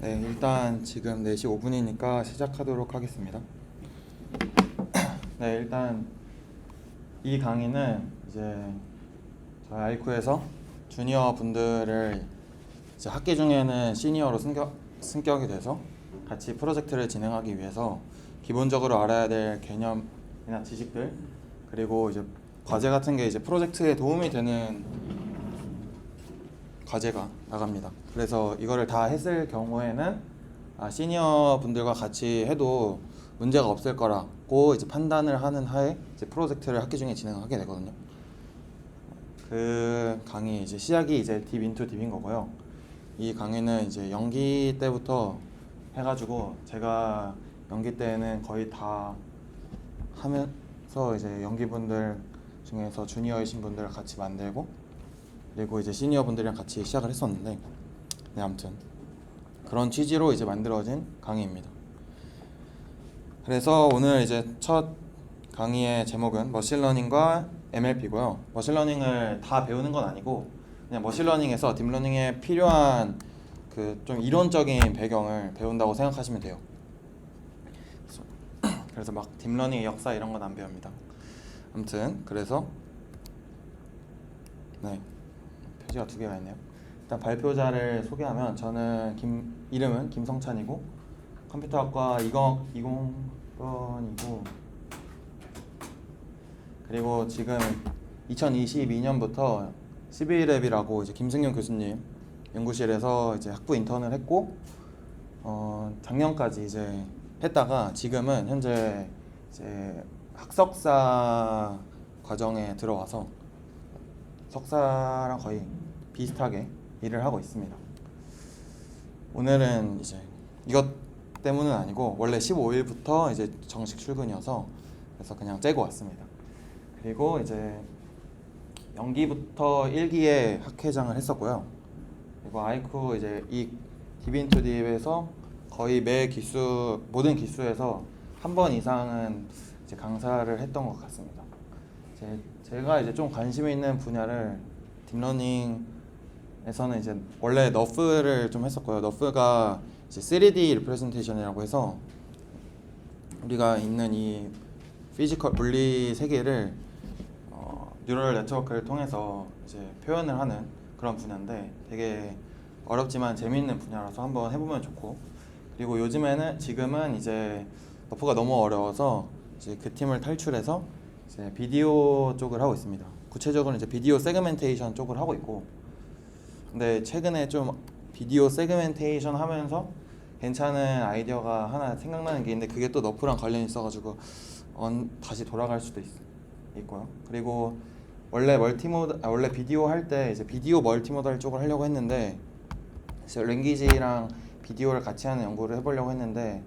네, 일단 지금 4시 5분이니까 시작하도록 하겠습니다. 네, 일단 이 강의는 이제 저희 아이쿠에서 주니어 분들을 이제 학기 중에는 시니어로 승격이 돼서 같이 프로젝트를 진행하기 위해서 기본적으로 알아야 될 개념이나 지식들, 그리고 이제 과제 같은 게 이제 프로젝트에 도움이 되는 과제가 나갑니다. 그래서 이거를 다 했을 경우에는 시니어 분들과 같이 해도 문제가 없을 거라고 이제 판단을 하는 하에 이제 프로젝트를 학기 중에 진행하게 되거든요. 그 강의 이제 시작이 이제 딥 인투 딥인 거고요. 이 강의는 이제 연기 때부터 해가지고 제가 연기 때는 거의 다 하면서 이제 연기분들 중에서 주니어이신 분들 같이 만들고, 그리고 이제 시니어 분들이랑 같이 시작을 했었는데, 네, 아무튼 그런 취지로 이제 만들어진 강의입니다. 그래서 오늘 이제 첫 강의의 제목은 머신러닝과 MLP고요. 머신러닝을 다 배우는 건 아니고 그냥 머신러닝에서 딥러닝에 필요한 그 좀 이론적인 배경을 배운다고 생각하시면 돼요. 그래서 막 딥러닝의 역사 이런 건 안 배웁니다. 아무튼 그래서 네, 표지가 두 개가 있네요. 일단 발표자를 소개하면 저는 이름은 김성찬이고 컴퓨터학과 20번이고, 그리고 지금 2022년부터 CV랩이라고 이제 김승윤 교수님 연구실에서 이제 학부 인턴을 했고, 작년까지 이제 했다가 지금은 현재 이제 학석사 과정에 들어와서 석사랑 거의 비슷하게 일을 하고 있습니다. 오늘은 이제 이것 때문은 아니고 원래 15일부터 이제 정식 출근이어서 그래서 그냥 째고 왔습니다. 그리고 이제 연기부터 1기에 학회장을 했었고요. 그리고 아이쿠 이제 이 딥인투딥에서 거의 매 기수, 모든 기수에서 한 번 이상은 이제 강사를 했던 것 같습니다. 제가 이제 좀 관심 있는 분야를 딥러닝에서는 이제 원래 너프를 좀 했었고요. 너프가 이제 3D 리프레젠테이션이라고 해서 우리가 있는 이 피지컬 물리 세계를 뉴럴 네트워크를 통해서 이제 표현을 하는 그런 분야인데 되게 어렵지만 재미있는 분야라서 한번 해보면 좋고, 그리고 지금은 이제 너프가 너무 어려워서 이제 그 팀을 탈출해서 이제 비디오 쪽을 하고 있습니다. 구체적으로는 이제 비디오 세그멘테이션 쪽을 하고 있고, 근데 최근에 좀 비디오 세그멘테이션 하면서 괜찮은 아이디어가 하나 생각나는 게 있는데 그게 또 너프랑 관련이 있어가지고 다시 돌아갈 수도 있고요. 그리고 원래 비디오 할 때 이제 비디오 멀티모달 쪽을 하려고 했는데 랭귀지랑 비디오를 같이 하는 연구를 해보려고 했는데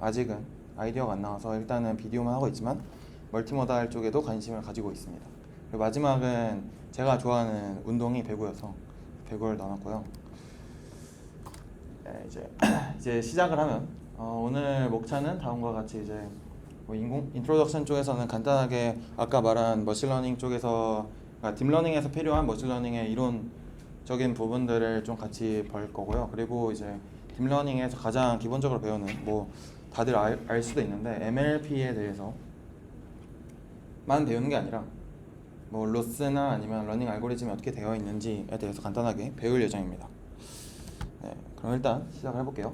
아직은 아이디어가 안 나와서 일단은 비디오만 하고 있지만 멀티모달 쪽에도 관심을 가지고 있습니다. 그리고 마지막은 제가 좋아하는 운동이 배구여서 배구를 넣어놨고요. 네, 이제 시작을 하면 오늘 목차는 다음과 같이 이제 인트로덕션 쪽에서는 간단하게 아까 말한 머신러닝 쪽에서, 그러니까 딥러닝에서 필요한 머신러닝의 이론적인 부분들을 좀 같이 볼 거고요. 그리고 이제 딥러닝에서 가장 기본적으로 배우는 뭐 다들 알 수도 있는데 MLP에 대해서만 배우는 게 아니라 뭐 로스나 아니면 러닝 알고리즘이 어떻게 되어 있는지에 대해서 간단하게 배울 예정입니다. 네, 그럼 일단 시작을 해볼게요.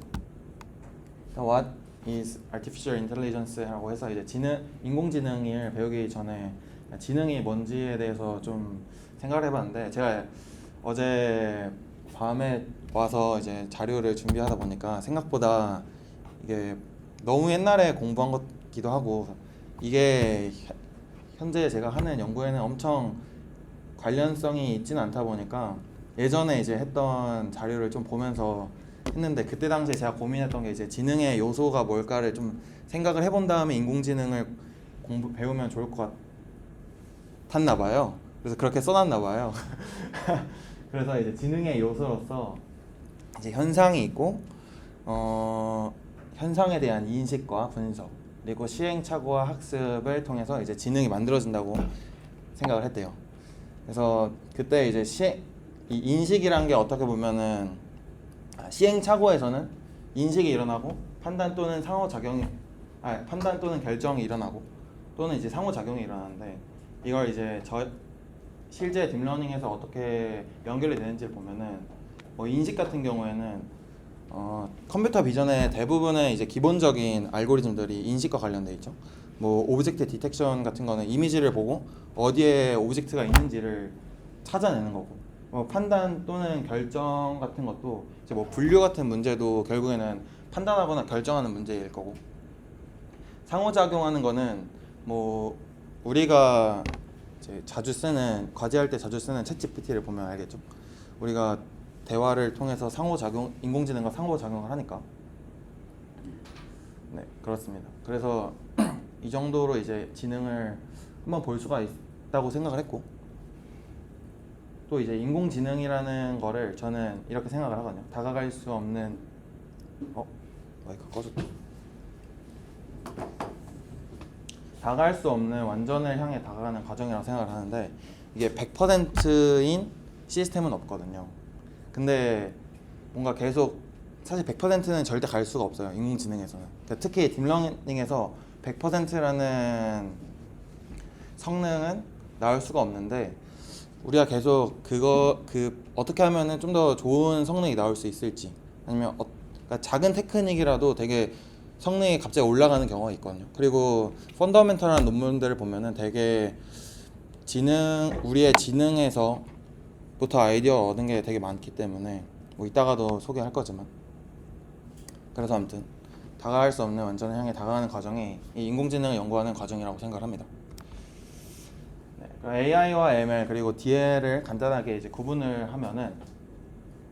What is Artificial Intelligence라고 해서 이제 인공지능을 배우기 전에 지능이 뭔지에 대해서 좀 생각을 해봤는데, 제가 어제 밤에 와서 이제 자료를 준비하다 보니까 생각보다 이게 너무 옛날에 공부한 것기도 하고, 이게 현재 제가 하는 연구에는 엄청 관련성이 있지는 않다 보니까 예전에 이제 했던 자료를 좀 보면서 했는데, 그때 당시에 제가 고민했던 게 이제 지능의 요소가 뭘까를 좀 생각을 해본 다음에 인공지능을 배우면 좋을 것 같았나 봐요. 그래서 그렇게 써놨나 봐요. 그래서 이제 지능의 요소로서 이제 현상이 있고, 현상에 대한 인식과 분석, 그리고 시행착오와 학습을 통해서 이제 지능이 만들어진다고 생각을 했대요. 그래서 그때 이제 이 인식이란 게 어떻게 보면은 시행착오에서는 인식이 일어나고 판단 또는 판단 또는 결정이 일어나고 또는 이제 상호작용이 일어나는데 이걸 이제 실제 딥러닝에서 어떻게 연결이 되는지를 보면은 뭐 인식 같은 경우에는 컴퓨터 비전의 대부분의 이제 기본적인 알고리즘들이 인식과 관련돼 있죠. 뭐 오브젝트 디텍션 같은 거는 이미지를 보고 어디에 오브젝트가 있는지를 찾아내는 거고, 뭐 판단 또는 결정 같은 것도 이제 뭐 분류 같은 문제도 결국에는 판단하거나 결정하는 문제일 거고, 상호작용하는 거는 뭐 우리가 이제 과제할 때 자주 쓰는 챗GPT를 보면 알겠죠. 우리가 대화를 통해서 인공지능과 상호작용을 하니까. 네, 그렇습니다. 그래서 이 정도로 이제 지능을 한번 볼 수가 있다고 생각을 했고, 또 이제 인공지능이라는 거를 저는 이렇게 생각을 하거든요. 다가갈 수 없는 마이크 꺼졌다. 다가갈 수 없는 완전을 향해 다가가는 과정이라고 생각을 하는데, 이게 100%인 시스템은 없거든요. 근데 뭔가 계속 사실 100%는 절대 갈 수가 없어요, 인공지능에서는. 그러니까 특히 딥러닝에서 100%라는 성능은 나올 수가 없는데, 우리가 계속 어떻게 하면은 좀 더 좋은 성능이 나올 수 있을지, 아니면 그러니까 작은 테크닉이라도 되게 성능이 갑자기 올라가는 경우가 있거든요. 그리고 펀더멘털한 논문들을 보면은 되게 우리의 지능에서부터 아이디어 얻은 게 되게 많기 때문에 뭐 이따가도 소개할 거지만, 그래서 아무튼 다가갈 수 없는 완전을 향해 다가가는 과정이 이 인공지능을 연구하는 과정이라고 생각을 합니다. AI와 ML 그리고 DL을 간단하게 이제 구분을 하면은,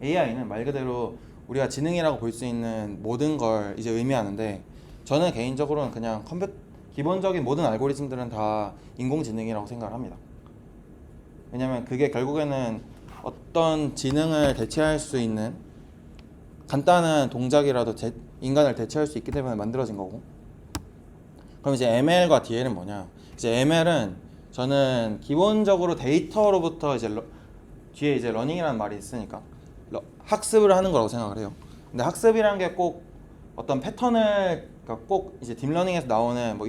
AI는 말 그대로 우리가 지능이라고 볼 수 있는 모든 걸 이제 의미하는데, 저는 개인적으로는 그냥 기본적인 모든 알고리즘들은 다 인공지능이라고 생각을 합니다. 왜냐면 그게 결국에는 어떤 지능을 대체할 수 있는 간단한 동작이라도 인간을 대체할 수 있기 때문에 만들어진 거고. 그럼 이제 ML과 DL은 뭐냐? 이제 ML은 저는 기본적으로 데이터로부터 이제 뒤에 이제 러닝이라는 말이 있으니까 학습을 하는 거라고 생각을 해요. 근데 학습이라는 게 꼭 어떤 패턴을, 그러니까 꼭 이제 딥러닝에서 나오는 뭐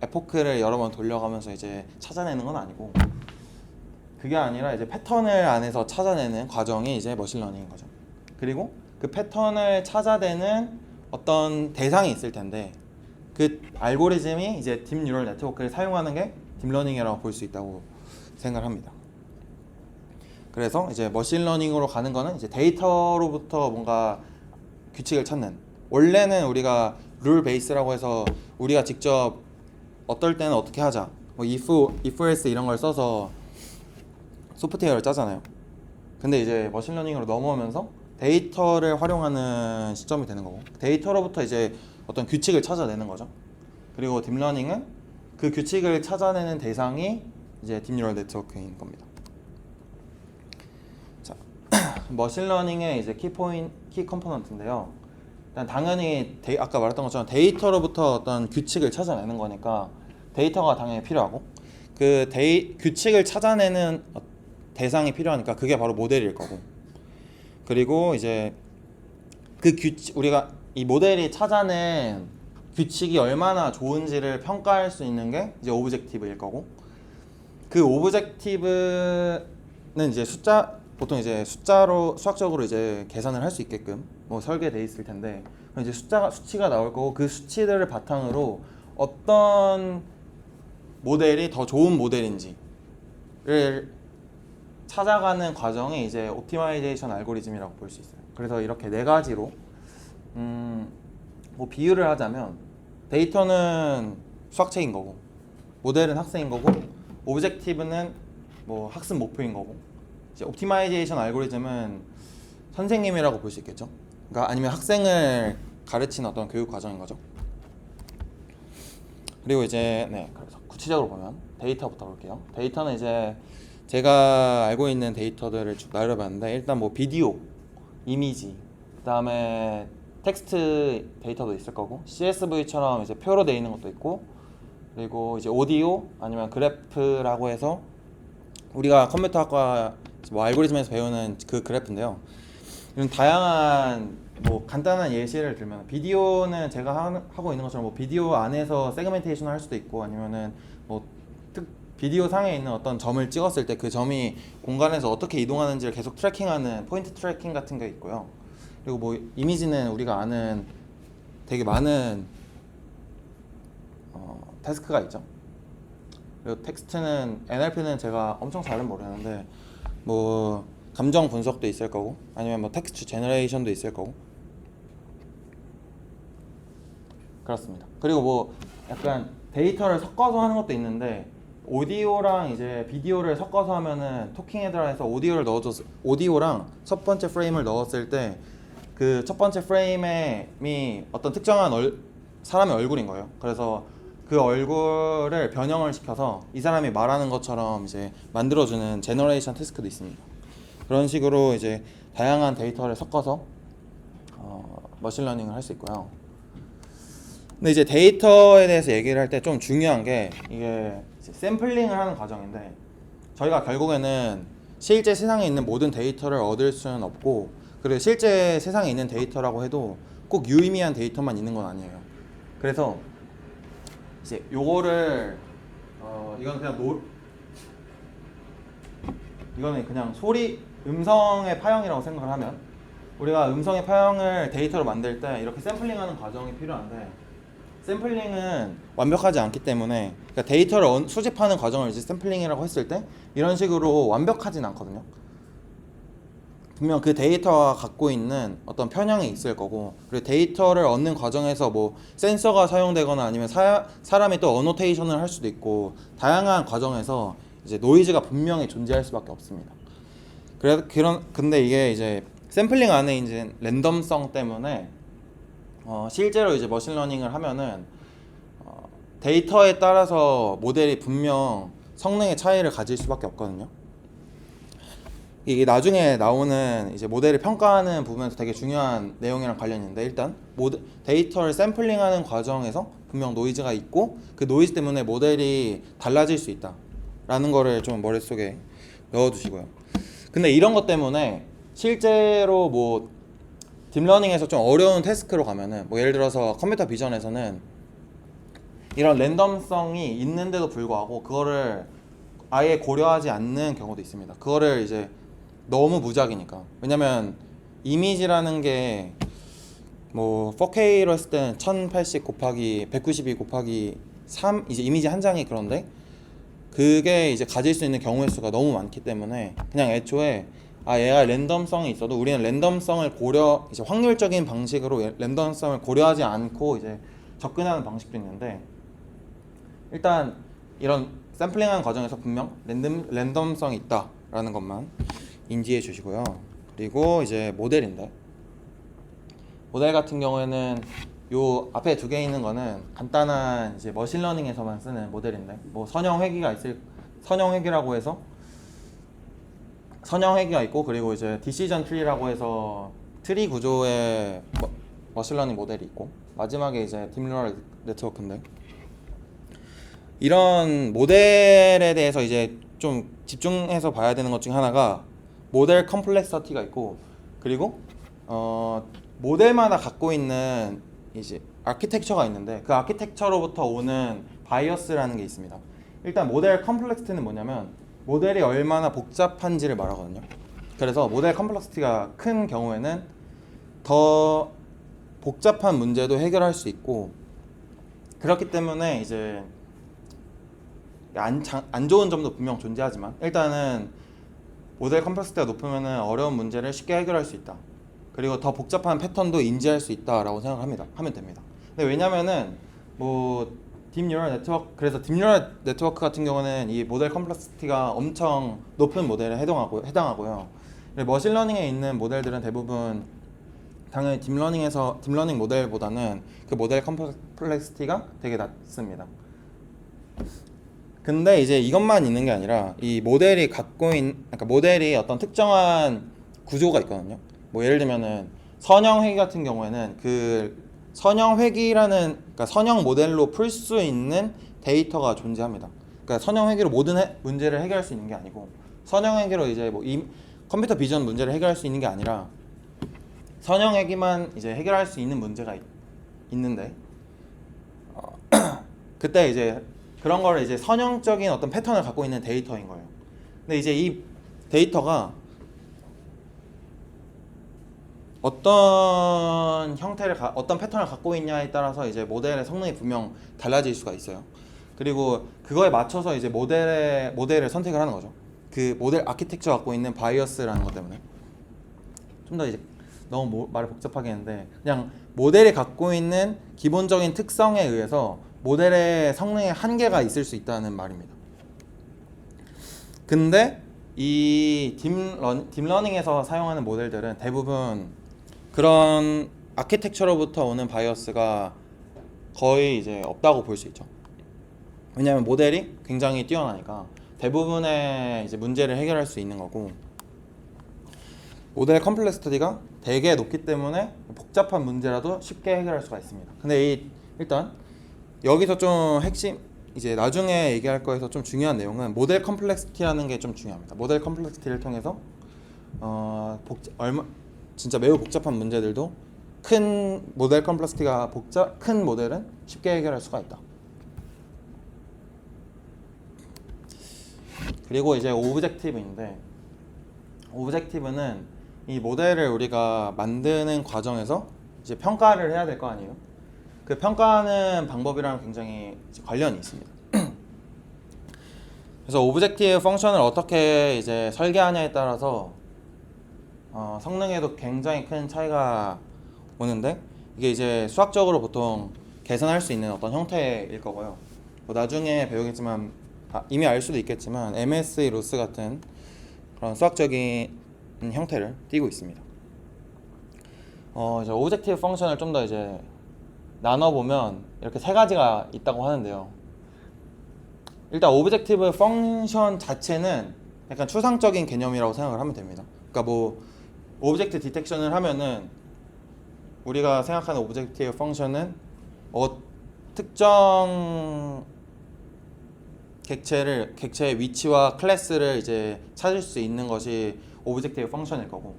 에포크를 여러 번 돌려가면서 이제 찾아내는 건 아니고, 그게 아니라 이제 패턴을 안에서 찾아내는 과정이 이제 머신러닝인 거죠. 그리고 그 패턴을 찾아내는 어떤 대상이 있을 텐데, 그 알고리즘이 이제 딥 뉴럴 네트워크를 사용하는 게 딥러닝이라고 볼 수 있다고 생각합니다. 그래서 이제 머신러닝으로 가는 거는 이제 데이터로부터 뭔가 규칙을 찾는, 원래는 우리가 룰 베이스라고 해서 우리가 직접 어떨 때는 어떻게 하자, 뭐 if else 이런 걸 써서 소프트웨어를 짜잖아요. 근데 이제 머신러닝으로 넘어오면서 데이터를 활용하는 시점이 되는 거고, 데이터로부터 이제 어떤 규칙을 찾아내는 거죠. 그리고 딥러닝은 그 규칙을 찾아내는 대상이 이제 딥뉴럴 네트워크인 겁니다. 자, 머신러닝의 이제 키 컴포넌트인데요. 일단 당연히 아까 말했던 것처럼 데이터로부터 어떤 규칙을 찾아내는 거니까 데이터가 당연히 필요하고, 그 규칙을 찾아내는 대상이 필요하니까 그게 바로 모델일 거고, 그리고 이제 우리가 이 모델이 찾아낸 규칙이 얼마나 좋은지를 평가할 수 있는 게 이제 오브젝티브일 거고, 그 오브젝티브는 이제 보통 이제 숫자로 수학적으로 이제 계산을 할 수 있게끔 뭐 설계돼 있을 텐데, 이제 수치가 나올 거고, 그 수치들을 바탕으로 어떤 모델이 더 좋은 모델인지를 찾아가는 과정이 이제 옵티마이제이션 알고리즘이라고 볼 수 있어요. 그래서 이렇게 네 가지로 뭐 비유를 하자면, 데이터는 수학책인 거고, 모델은 학생인 거고, 오브젝티브는 뭐 학습 목표인 거고, 이제 옵티마이제이션 알고리즘은 선생님이라고 볼 수 있겠죠. 그러니까 아니면 학생을 가르치는 어떤 교육 과정인 거죠. 그리고 이제 그래서 구체적으로 보면 데이터부터 볼게요. 데이터는 이제 제가 알고 있는 데이터들을 쭉 나열해봤는데, 일단 뭐 비디오, 이미지, 그다음에 텍스트 데이터도 있을 거고, CSV처럼 이제 표로 되어 있는 것도 있고, 그리고 이제 오디오 아니면 그래프라고 해서 우리가 컴퓨터학과 뭐 알고리즘에서 배우는 그 그래프인데요. 이런 다양한 뭐 간단한 예시를 들면 비디오는 제가 하고 있는 것처럼 뭐 비디오 안에서 세그멘테이션을 할 수도 있고 아니면은 뭐 비디오 상에 있는 어떤 점을 찍었을 때 그 점이 공간에서 어떻게 이동하는지를 계속 트래킹하는 포인트 트래킹 같은 게 있고요. 그리고 뭐 이미지는 우리가 아는 되게 많은 태스크가 있죠. 그리고 텍스트는 NLP는 제가 엄청 잘은 모르는데 뭐 감정 분석도 있을 거고 아니면 뭐 텍스트 제너레이션도 있을 거고 그렇습니다. 그리고 뭐 약간 데이터를 섞어서 하는 것도 있는데 오디오랑 이제 비디오를 섞어서 하면은 토킹 헤드라 해서 오디오를 넣어줘서 오디오랑 첫 번째 프레임을 넣었을 때 그 첫 번째 프레임이 어떤 특정한 사람의 얼굴인 거예요. 그래서 그 얼굴을 변형을 시켜서 이 사람이 말하는 것처럼 이제 만들어주는 제너레이션 태스크도 있습니다. 그런 식으로 이제 다양한 데이터를 섞어서 머신러닝을 할 수 있고요. 근데 이제 데이터에 대해서 얘기를 할 때 좀 중요한 게 이게 샘플링을 하는 과정인데 저희가 결국에는 실제 세상에 있는 모든 데이터를 얻을 수는 없고 그리고 실제 세상에 있는 데이터라고 해도 꼭 유의미한 데이터만 있는 건 아니에요. 그래서 이제 요거를 이건 이거는 그냥 음성의 파형이라고 생각을 하면 우리가 음성의 파형을 데이터로 만들 때 이렇게 샘플링하는 과정이 필요한데 샘플링은 완벽하지 않기 때문에 그러니까 데이터를 수집하는 과정을 이제 샘플링이라고 했을 때 이런 식으로 완벽하진 않거든요. 분명 그 데이터가 갖고 있는 어떤 편향이 있을 거고 그리고 데이터를 얻는 과정에서 뭐 센서가 사용되거나 아니면 사람이 또 어노테이션을 할 수도 있고 다양한 과정에서 이제 노이즈가 분명히 존재할 수밖에 없습니다. 근데 이게 이제 샘플링 안에 이제 랜덤성 때문에 실제로 이제 머신러닝을 하면은 데이터에 따라서 모델이 분명 성능의 차이를 가질 수밖에 없거든요. 이게 나중에 나오는 이제 모델을 평가하는 부분에서 되게 중요한 내용이랑 관련이 있는데 일단 데이터를 샘플링하는 과정에서 분명 노이즈가 있고 그 노이즈 때문에 모델이 달라질 수 있다 라는 거를 좀 머릿속에 넣어두시고요. 근데 이런 것 때문에 실제로 뭐 딥러닝에서 좀 어려운 태스크로 가면은 뭐 예를 들어서 컴퓨터 비전에서는 이런 랜덤성이 있는데도 불구하고 그거를 아예 고려하지 않는 경우도 있습니다. 그거를 이제 너무 무작위니까. 왜냐면 이미지라는 게 뭐 4K로 했을 때는 1080 곱하기 192 곱하기 3 이제 이미지 한 장이 그런데 그게 이제 가질 수 있는 경우의 수가 너무 많기 때문에 그냥 애초에 얘가 랜덤성이 있어도 우리는 랜덤성을 이제 확률적인 방식으로 랜덤성을 고려하지 않고 이제 접근하는 방식도 있는데 일단 이런 샘플링하는 과정에서 분명 랜덤성이 있다라는 것만 인지해 주시고요. 그리고 이제 모델인데 모델 같은 경우에는 요 앞에 두 개 있는 거는 간단한 이제 머신러닝에서만 쓰는 모델인데 뭐 선형회귀라고 해서 선형회귀가 있고 그리고 이제 디시전 트리라고 해서 트리 구조의 머신러닝 모델이 있고 마지막에 이제 딥뉴럴 네트워크인데 이런 모델에 대해서 이제 좀 집중해서 봐야 되는 것 중에 하나가 모델 컴플렉시티가 있고 그리고 모델마다 갖고 있는 이제 아키텍처가 있는데 그 아키텍처로부터 오는 바이어스라는 게 있습니다. 일단 모델 컴플렉시티는 뭐냐면 모델이 얼마나 복잡한지를 말하거든요. 그래서 모델 컴플렉시티가 큰 경우에는 더 복잡한 문제도 해결할 수 있고 그렇기 때문에 이제 안 좋은 점도 분명 존재하지만 일단은 모델 컴플렉시티가 높으면 어려운 문제를 쉽게 해결할 수 있다. 그리고 더 복잡한 패턴도 인지할 수 있다라고 하면 됩니다. 근데 왜냐면은 뭐 그래서 딥뉴럴 네트워크 같은 경우는 이 모델 컴플렉시티가 엄청 높은 모델에 해당하고요. 머신러닝에 있는 모델들은 대부분 당연히 딥러닝 모델보다는 그 모델 컴플렉시티가 되게 낮습니다. 근데 이제 이것만 있는 게 아니라 이 모델이 그러니까 모델이 어떤 특정한 구조가 있거든요. 뭐 예를 들면은 선형회귀 같은 경우에는 그 선형회귀라는 그러니까 선형 모델로 풀 수 있는 데이터가 존재합니다. 그러니까 선형회귀로 모든 문제를 해결할 수 있는 게 아니고 선형회귀로 이제 뭐 컴퓨터 비전 문제를 해결할 수 있는 게 아니라 선형액이만 이제 해결할 수 있는 문제가 있는데 그때 이제 그런 거를 이제 선형적인 어떤 패턴을 갖고 있는 데이터인 거예요. 근데 이제 이 데이터가 어떤 어떤 패턴을 갖고 있냐에 따라서 이제 모델의 성능이 분명 달라질 수가 있어요. 그리고 그거에 맞춰서 이제 모델을 선택을 하는 거죠. 그 모델 아키텍처 갖고 있는 바이어스라는 것 때문에. 좀 더 이제 너무 말을 복잡하게 했는데 그냥 모델이 갖고 있는 기본적인 특성에 의해서 모델의 성능에 한계가 있을 수 있다는 말입니다. 근데 이 딥러닝에서 사용하는 모델들은 대부분 그런 아키텍처로부터 오는 바이어스가 거의 이제 없다고 볼 수 있죠. 왜냐하면 모델이 굉장히 뛰어나니까 대부분의 이제 문제를 해결할 수 있는 거고, 모델 컴플렉시티가 되게 높기 때문에 복잡한 문제라도 쉽게 해결할 수가 있습니다. 근데 일단 여기서 좀 핵심, 이제 나중에 얘기할 거에서 좀 중요한 내용은 모델 컴플렉시티라는 게 좀 중요합니다. 모델 컴플렉시티를 통해서 진짜 매우 복잡한 문제들도 큰 모델 컴플렉시티가 큰 모델은 쉽게 해결할 수가 있다. 그리고 이제 오브젝티브인데, 오브젝티브는 이 모델을 우리가 만드는 과정에서 이제 평가를 해야 될 거 아니에요. 그 평가하는 방법이랑 굉장히 관련이 있습니다. 그래서 오브젝티브 펑션을 어떻게 이제 설계하냐에 따라서 성능에도 굉장히 큰 차이가 오는데, 이게 이제 수학적으로 보통 계산할 수 있는 어떤 형태일 거고요. 뭐 나중에 배우겠지만 이미 알 수도 있겠지만 MSE 로스 같은 그런 수학적인 형태를 띠고 있습니다. 이제 오브젝티브 펑션을 좀 더 이제 나눠보면 이렇게 세 가지가 있다고 하는데요. 일단 오브젝티브 펑션 자체는 약간 추상적인 개념이라고 생각을 하면 됩니다. 그러니까 뭐 오브젝트 디텍션을 하면은 우리가 생각하는 오브젝티브 펑션은 특정 객체의 위치와 클래스를 이제 찾을 수 있는 것이 오브젝티브 펑션일 거고,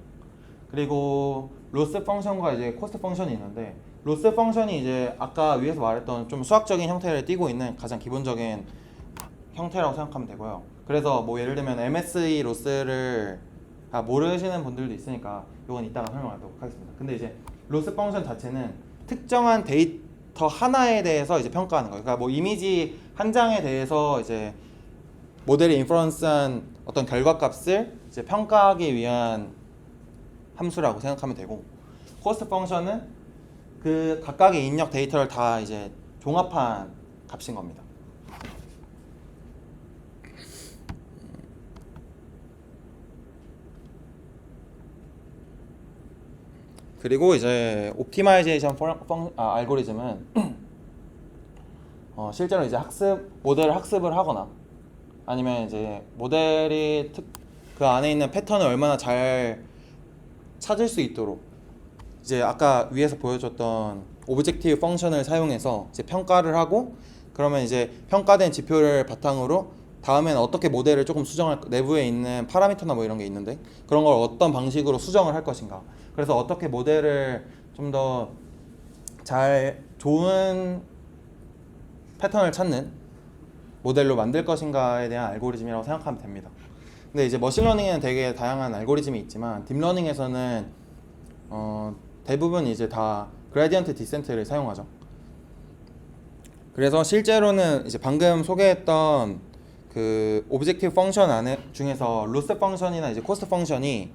그리고 로스 펑션과 이제 코스트 펑션이 있는데, 로스 펑션이 이제 아까 위에서 말했던 좀 수학적인 형태를 띠고 있는 가장 기본적인 형태라고 생각하면 되고요. 그래서 뭐 예를 들면 MSE 로스를 모르시는 분들도 있으니까 이건 이따가 설명하도록 하겠습니다. 근데 이제 로스 펑션 자체는 특정한 데이터 하나에 대해서 이제 평가하는 거예요. 그러니까 뭐 이미지 한 장에 대해서 이제 모델이 인퍼런스한 어떤 결과값을 이제 평가하기 위한 함수라고 생각하면 되고, 코스트 펑션은 그 각각의 입력 데이터를 다 이제 종합한 값인 겁니다. 그리고 이제 옵티마이제이션 알고리즘은 실제로 이제 모델을 학습을 하거나 아니면 이제 모델이 그 안에 있는 패턴을 얼마나 잘 찾을 수 있도록 이제 아까 위에서 보여줬던 오브젝티브 펑션을 사용해서 이제 평가를 하고, 그러면 이제 평가된 지표를 바탕으로 다음에는 어떻게 모델을 조금 내부에 있는 파라미터나 뭐 이런 게 있는데 그런 걸 어떤 방식으로 수정을 할 것인가, 그래서 어떻게 모델을 좀 더 좋은 패턴을 찾는 모델로 만들 것인가에 대한 알고리즘이라고 생각하면 됩니다. 근데 이제 머신러닝에는 되게 다양한 알고리즘이 있지만 딥러닝에서는 대부분 이제 다 그레디언트 디센트를 사용하죠. 그래서 실제로는 이제 방금 소개했던 그 오브젝티브 펑션 중에서 로스 펑션이나 이제 코스트 펑션이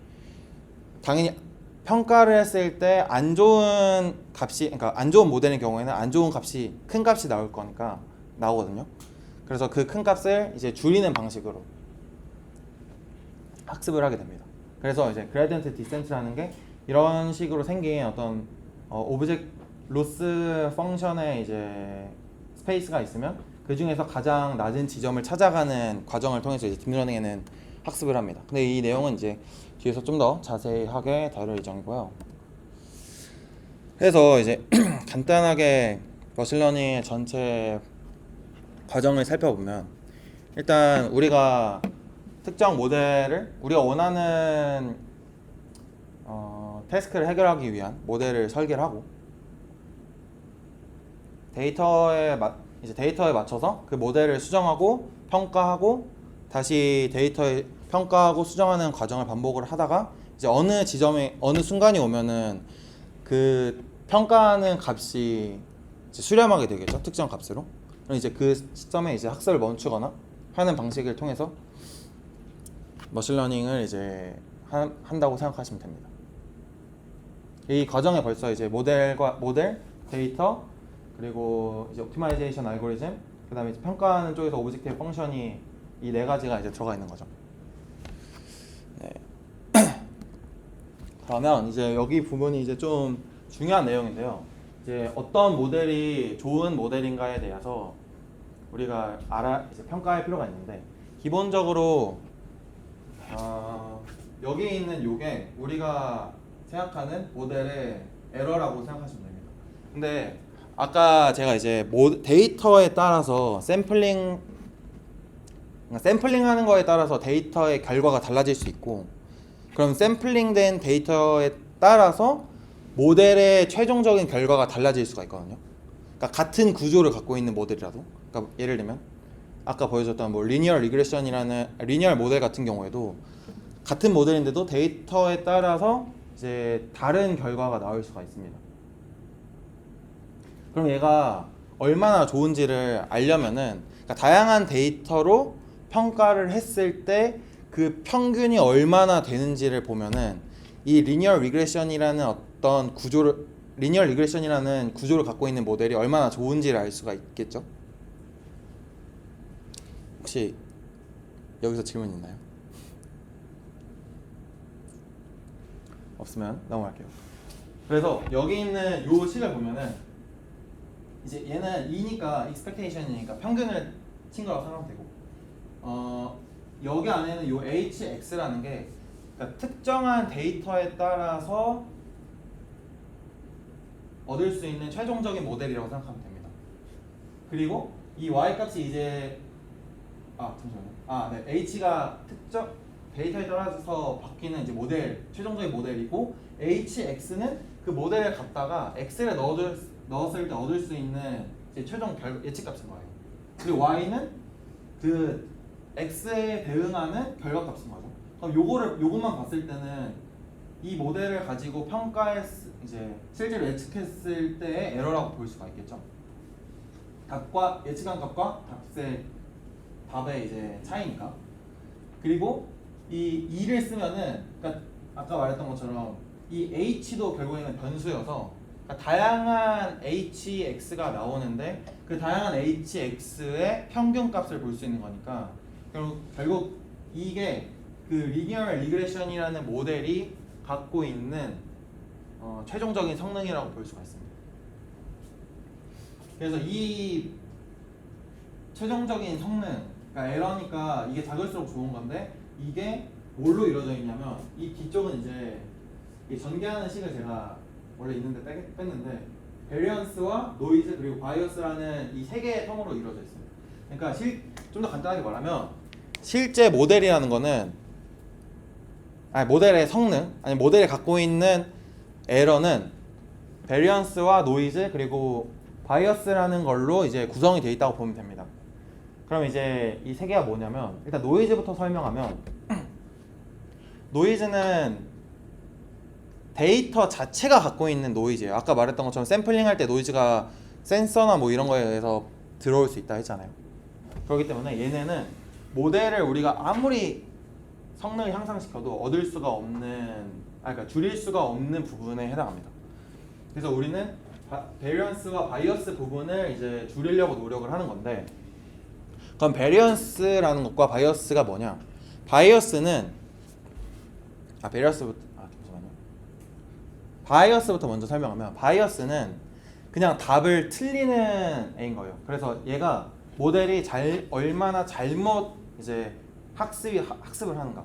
당연히 평가를 했을 때 안 좋은 값이, 그러니까 안 좋은 모델의 경우에는 안 좋은 값이, 큰 값이 나올 거니까 나오거든요. 그래서 그 큰 값을 이제 줄이는 방식으로 학습을 하게 됩니다. 그래서 이제 그레디언트 디센트라는 게 이런 식으로 생긴 어떤 로스 펑션의 이제 스페이스가 있으면 그 중에서 가장 낮은 지점을 찾아가는 과정을 통해서 이제 딥러닝에는 학습을 합니다. 근데 이 내용은 이제 뒤에서 좀 더 자세하게 다룰 예정이고요. 그래서 이제 간단하게 머신러닝의 전체 과정을 살펴보면, 일단 우리가 특정 모델을 우리가 원하는 태스크를 해결하기 위한 모델을 설계를 하고 이제 데이터에 맞춰서 그 모델을 수정하고 평가하고 다시 데이터에 평가하고 수정하는 과정을 반복을 하다가 이제 어느 지점에 어느 순간이 오면은 그 평가하는 값이 이제 수렴하게 되겠죠. 특정 값으로. 그럼 이제 그 시점에 이제 학습을 멈추거나 하는 방식을 통해서 머신러닝을 이제 한다고 생각하시면 됩니다. 이 과정에 벌써 이제 모델, 데이터, 그리고 이제 옵티마이제이션 알고리즘, 그다음에 이제 평가하는 쪽에서 오브젝티브 펑션이 이 네 가지가 이제 들어가 있는 거죠. 네. 그러면 이제 여기 부분이 이제 좀 중요한 내용인데요. 이제 어떤 모델이 좋은 모델인가에 대해서 우리가 이제 평가할 필요가 있는데 기본적으로 여기 있는 요게 우리가 생각하는 모델의 에러라고 생각하시면 됩니다. 근데 아까 제가 이제 데이터에 따라서 샘플링 하는 거에 따라서 데이터의 결과가 달라질 수 있고, 그럼 샘플링된 데이터에 따라서 모델의 최종적인 결과가 달라질 수가 있거든요. 그러니까 같은 구조를 갖고 있는 모델이라도, 그러니까 예를 들면 아까 보여줬던 뭐 리니어 모델 같은 경우에도 같은 모델인데도 데이터에 따라서 이제 다른 결과가 나올 수가 있습니다. 그럼 얘가 얼마나 좋은지를 알려면은, 그러니까 다양한 데이터로 평가를 했을 때 그 평균이 얼마나 되는지를 보면은 이 리니어 리그레션이라는 구조를 갖고 있는 모델이 얼마나 좋은지를 알 수가 있겠죠. 혹시 여기서 질문 있나요? 없으면 넘어갈게요. 그래서 여기 있는 요 식을 보면은 이제 얘는 2니까 expectation이니까 평균을 친 거라고 생각하면 되고, 여기 안에는 요 hx라는 게 그러니까 특정한 데이터에 따라서 얻을 수 있는 최종적인 모델이라고 생각하면 됩니다. 그리고 이 y 값이 이제 잠시만요. 네, h가 특정 데이터에 따라서 바뀌는 이제 최종적인 모델이고, hx는 그 모델을 갖다가 x를 넣었을 때 얻을 수 있는 이제 최종 예측값인 거예요. 그리고 y는 그 x에 대응하는 결과값인 거죠. 그럼 요것만 봤을 때는 이 모델을 가지고 이제 실제로 예측했을 때의 에러라고 볼 수가 있겠죠. 예측한 값과 답의 이제 차이니까. 그리고 이 2를 쓰면은, 그러니까 아까 말했던 것처럼 이 h도 결국에는 변수여서, 그러니까 다양한 hx가 나오는데 그 다양한 hx의 평균값을 볼 수 있는 거니까 결국 이게 그 리니어 리그레션이라는 모델이 갖고 있는 최종적인 성능이라고 볼 수가 있습니다. 그래서 이 최종적인 성능, 그러니까 에러니까 이게 작을수록 좋은 건데, 이게 뭘로 이루어져 있냐면 이 뒤쪽은 이제 이 전개하는 식을 제가 원래 있는데 뺐는데 베리언스와 노이즈 그리고 바이어스라는 이 세 개의 텀으로 이루어져 있습니다. 그러니까 좀 더 간단하게 말하면 실제 모델이라는 거는 모델의 성능, 모델이 갖고 있는 에러는 베리언스와 노이즈 그리고 바이어스라는 걸로 이제 구성이 되어 있다고 보면 됩니다. 그럼 이제 이 세 개가 뭐냐면, 일단 노이즈부터 설명하면 노이즈는 데이터 자체가 갖고 있는 노이즈예요. 아까 말했던 것처럼 샘플링 할 때 노이즈가 센서나 뭐 이런 거에 의해서 들어올 수 있다 했잖아요. 그렇기 때문에 얘네는 모델을 우리가 아무리 성능을 향상시켜도 얻을 수가 없는, 그러니까 줄일 수가 없는 부분에 해당합니다. 그래서 우리는 베리언스와 바이어스 부분을 이제 줄이려고 노력을 하는 건데, 그럼 베리언스라는 것과 바이어스가 뭐냐? 바이어스부터 먼저 설명하면, 바이어스는 그냥 답을 틀리는 애인 거예요. 그래서 얘가 모델이 얼마나 잘못 이제 학습을 하는가.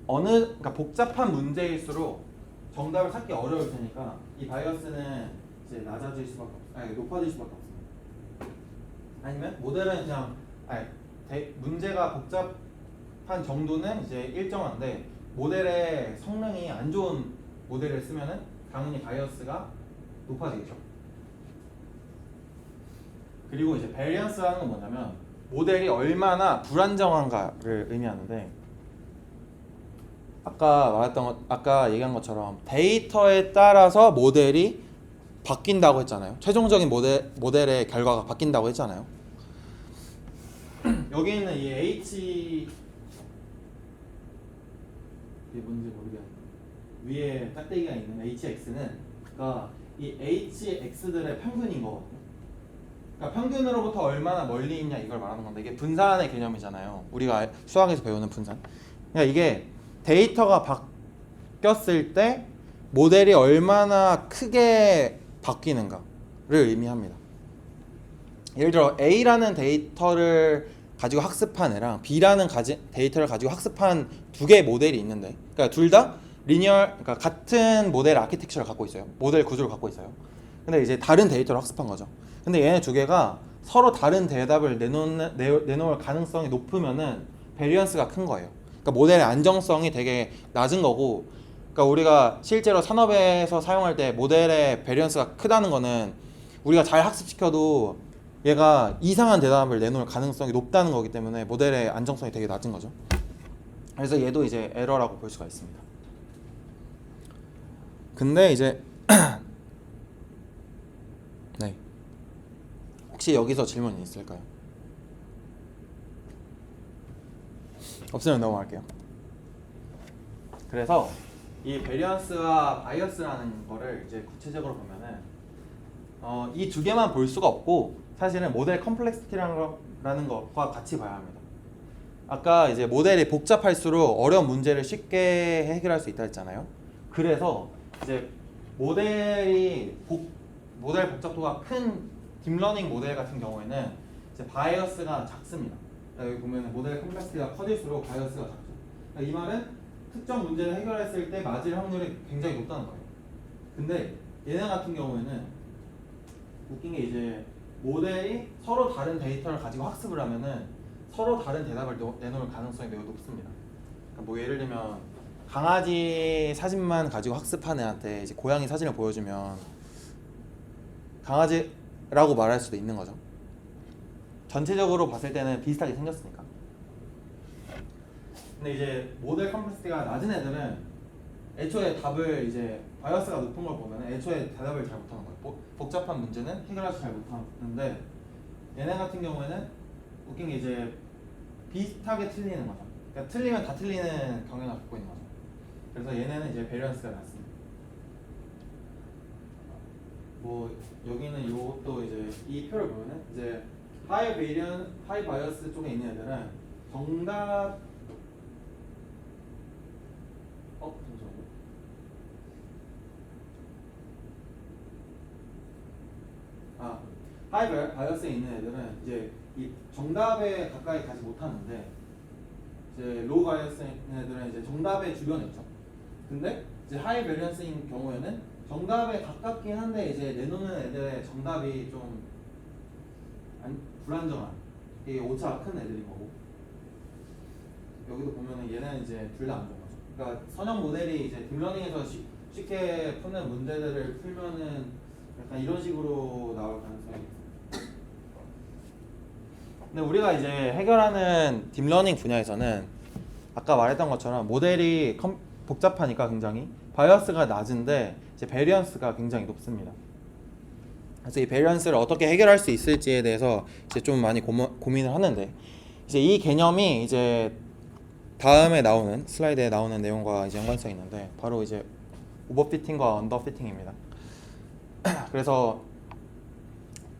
그러니까 복잡한 문제일수록 정답을 찾기 어려울 테니까 이 바이어스는 이제 높아질 수밖에 없습니다. 아니면 모델은 그냥 문제가 복잡한 정도는 이제 일정한데 모델의 성능이 안 좋은 모델을 쓰면은 당연히 바이어스가 높아지겠죠. 그리고 이제 베리언스라는 건 뭐냐면 모델이 얼마나 불안정한가를 의미하는데, 아까 얘기한 것처럼 데이터에 따라서 모델이 바뀐다고 했잖아요. 최종적인 모델의 결과가 바뀐다고 했잖아요. 여기 있는 이 H, 이게 뭔지 모르겠는데 위에 짝대기가 있는 HX는 그러니까 이 HX들의 평균인 거거든요. 그러니까 평균으로부터 얼마나 멀리 있냐 이걸 말하는 건데, 이게 분산의 개념이잖아요. 우리가 수학에서 배우는 분산. 그러니까 이게 데이터가 바뀌었을 때 모델이 얼마나 크게 바뀌는가를 의미합니다. 예를 들어 A라는 데이터를 가지고 학습한 애랑 B라는 데이터를 가지고 학습한 두 개의 모델이 있는데, 그러니까 둘 다 그러니까 같은 모델 아키텍처를 갖고 있어요. 모델 구조를 갖고 있어요. 근데 이제 다른 데이터를 학습한 거죠. 근데 얘네 두 개가 서로 다른 대답을 내놓을 가능성이 높으면은 베리언스가 큰 거예요. 그러니까 모델의 안정성이 되게 낮은 거고, 그러니까 우리가 실제로 산업에서 사용할 때 모델의 베리언스가 크다는 거는 우리가 잘 학습시켜도 얘가 이상한 대답을 내놓을 가능성이 높다는 거기 때문에 모델의 안정성이 되게 낮은 거죠. 그래서 얘도 이제 에러라고 볼 수가 있습니다. 근데 이제 네, 혹시 여기서 질문이 있을까요? 없으면 넘어갈게요. 그래서 이 베리언스와 바이어스라는 거를 이제 구체적으로 보면은 이 두 개만 볼 수가 없고, 사실은 모델 컴플렉시티라는 것과 같이 봐야 합니다. 아까 이제 모델이 복잡할수록 어려운 문제를 쉽게 해결할 수 있다 했잖아요. 그래서 이제 모델 복잡도가 큰 딥러닝 모델 같은 경우에는 이제 바이어스가 작습니다. 여기 보면 모델 컴플렉시티가 커질수록 바이어스가 작죠. 그러니까 이 말은 특정 문제를 해결했을 때 맞을 확률이 굉장히 높다는 거예요. 근데 얘네 같은 경우에는 웃긴 게 이제 모델이 서로 다른 데이터를 가지고 학습을 하면은 서로 다른 대답을 내놓을 가능성이 매우 높습니다. 그러니까 뭐 예를 들면 강아지 사진만 가지고 학습한 애한테 이제 고양이 사진을 보여주면 강아지라고 말할 수도 있는 거죠. 전체적으로 봤을 때는 비슷하게 생겼으니까. 근데 이제 모델 컴플렉시티가 낮은 애들은 애초에 답을 이제 바이어스가 높은 걸 보면 애초에 대답을 잘 못하는 거예요. 복잡한 문제는 해결하지 잘 못하는데, 얘네 같은 경우에는 웃긴 게 이제 비슷하게 틀리는 거죠. 그러니까 틀리면 다 틀리는 경향을 갖고 있는 거죠. 그래서 얘네는 이제 베리언스가 낮습니다. 뭐 여기는 요것도 이제 이 표를 보면은 이제 하이 바이어스 쪽에 있는 애들은 정답 잠시만요. 하이 바이어스에 있는 애들은 이제 이 정답에 가까이 가지 못하는데, 이제 로우 바이어스에 있는 애들은 이제 정답의 주변에 있죠. 근데 이제 하이 베리언스인 경우에는 정답에 가깝긴 한데 이제 내놓는 애들의 정답이 좀 불안정한, 이게 오차가 큰 애들인 거고, 여기도 보면은 얘는 이제 둘 다 안 좋은 거죠. 그러니까 선형 모델이 이제 딥러닝에서 쉽게 푸는 문제들을 풀면은 약간 이런 식으로 나올 가능성이 있어요. 근데 우리가 이제 해결하는 딥러닝 분야에서는 아까 말했던 것처럼 모델이 복잡하니까 굉장히 바이어스가 낮은데 이제 베리언스가 굉장히 높습니다. 그래서 이 베리언스를 어떻게 해결할 수 있을지에 대해서 이제 좀 많이 고민을 하는데, 이제 이 개념이 이제 다음에 나오는 슬라이드에 나오는 내용과 이제 연관성이 있는데, 바로 이제 오버피팅과 언더피팅입니다. 그래서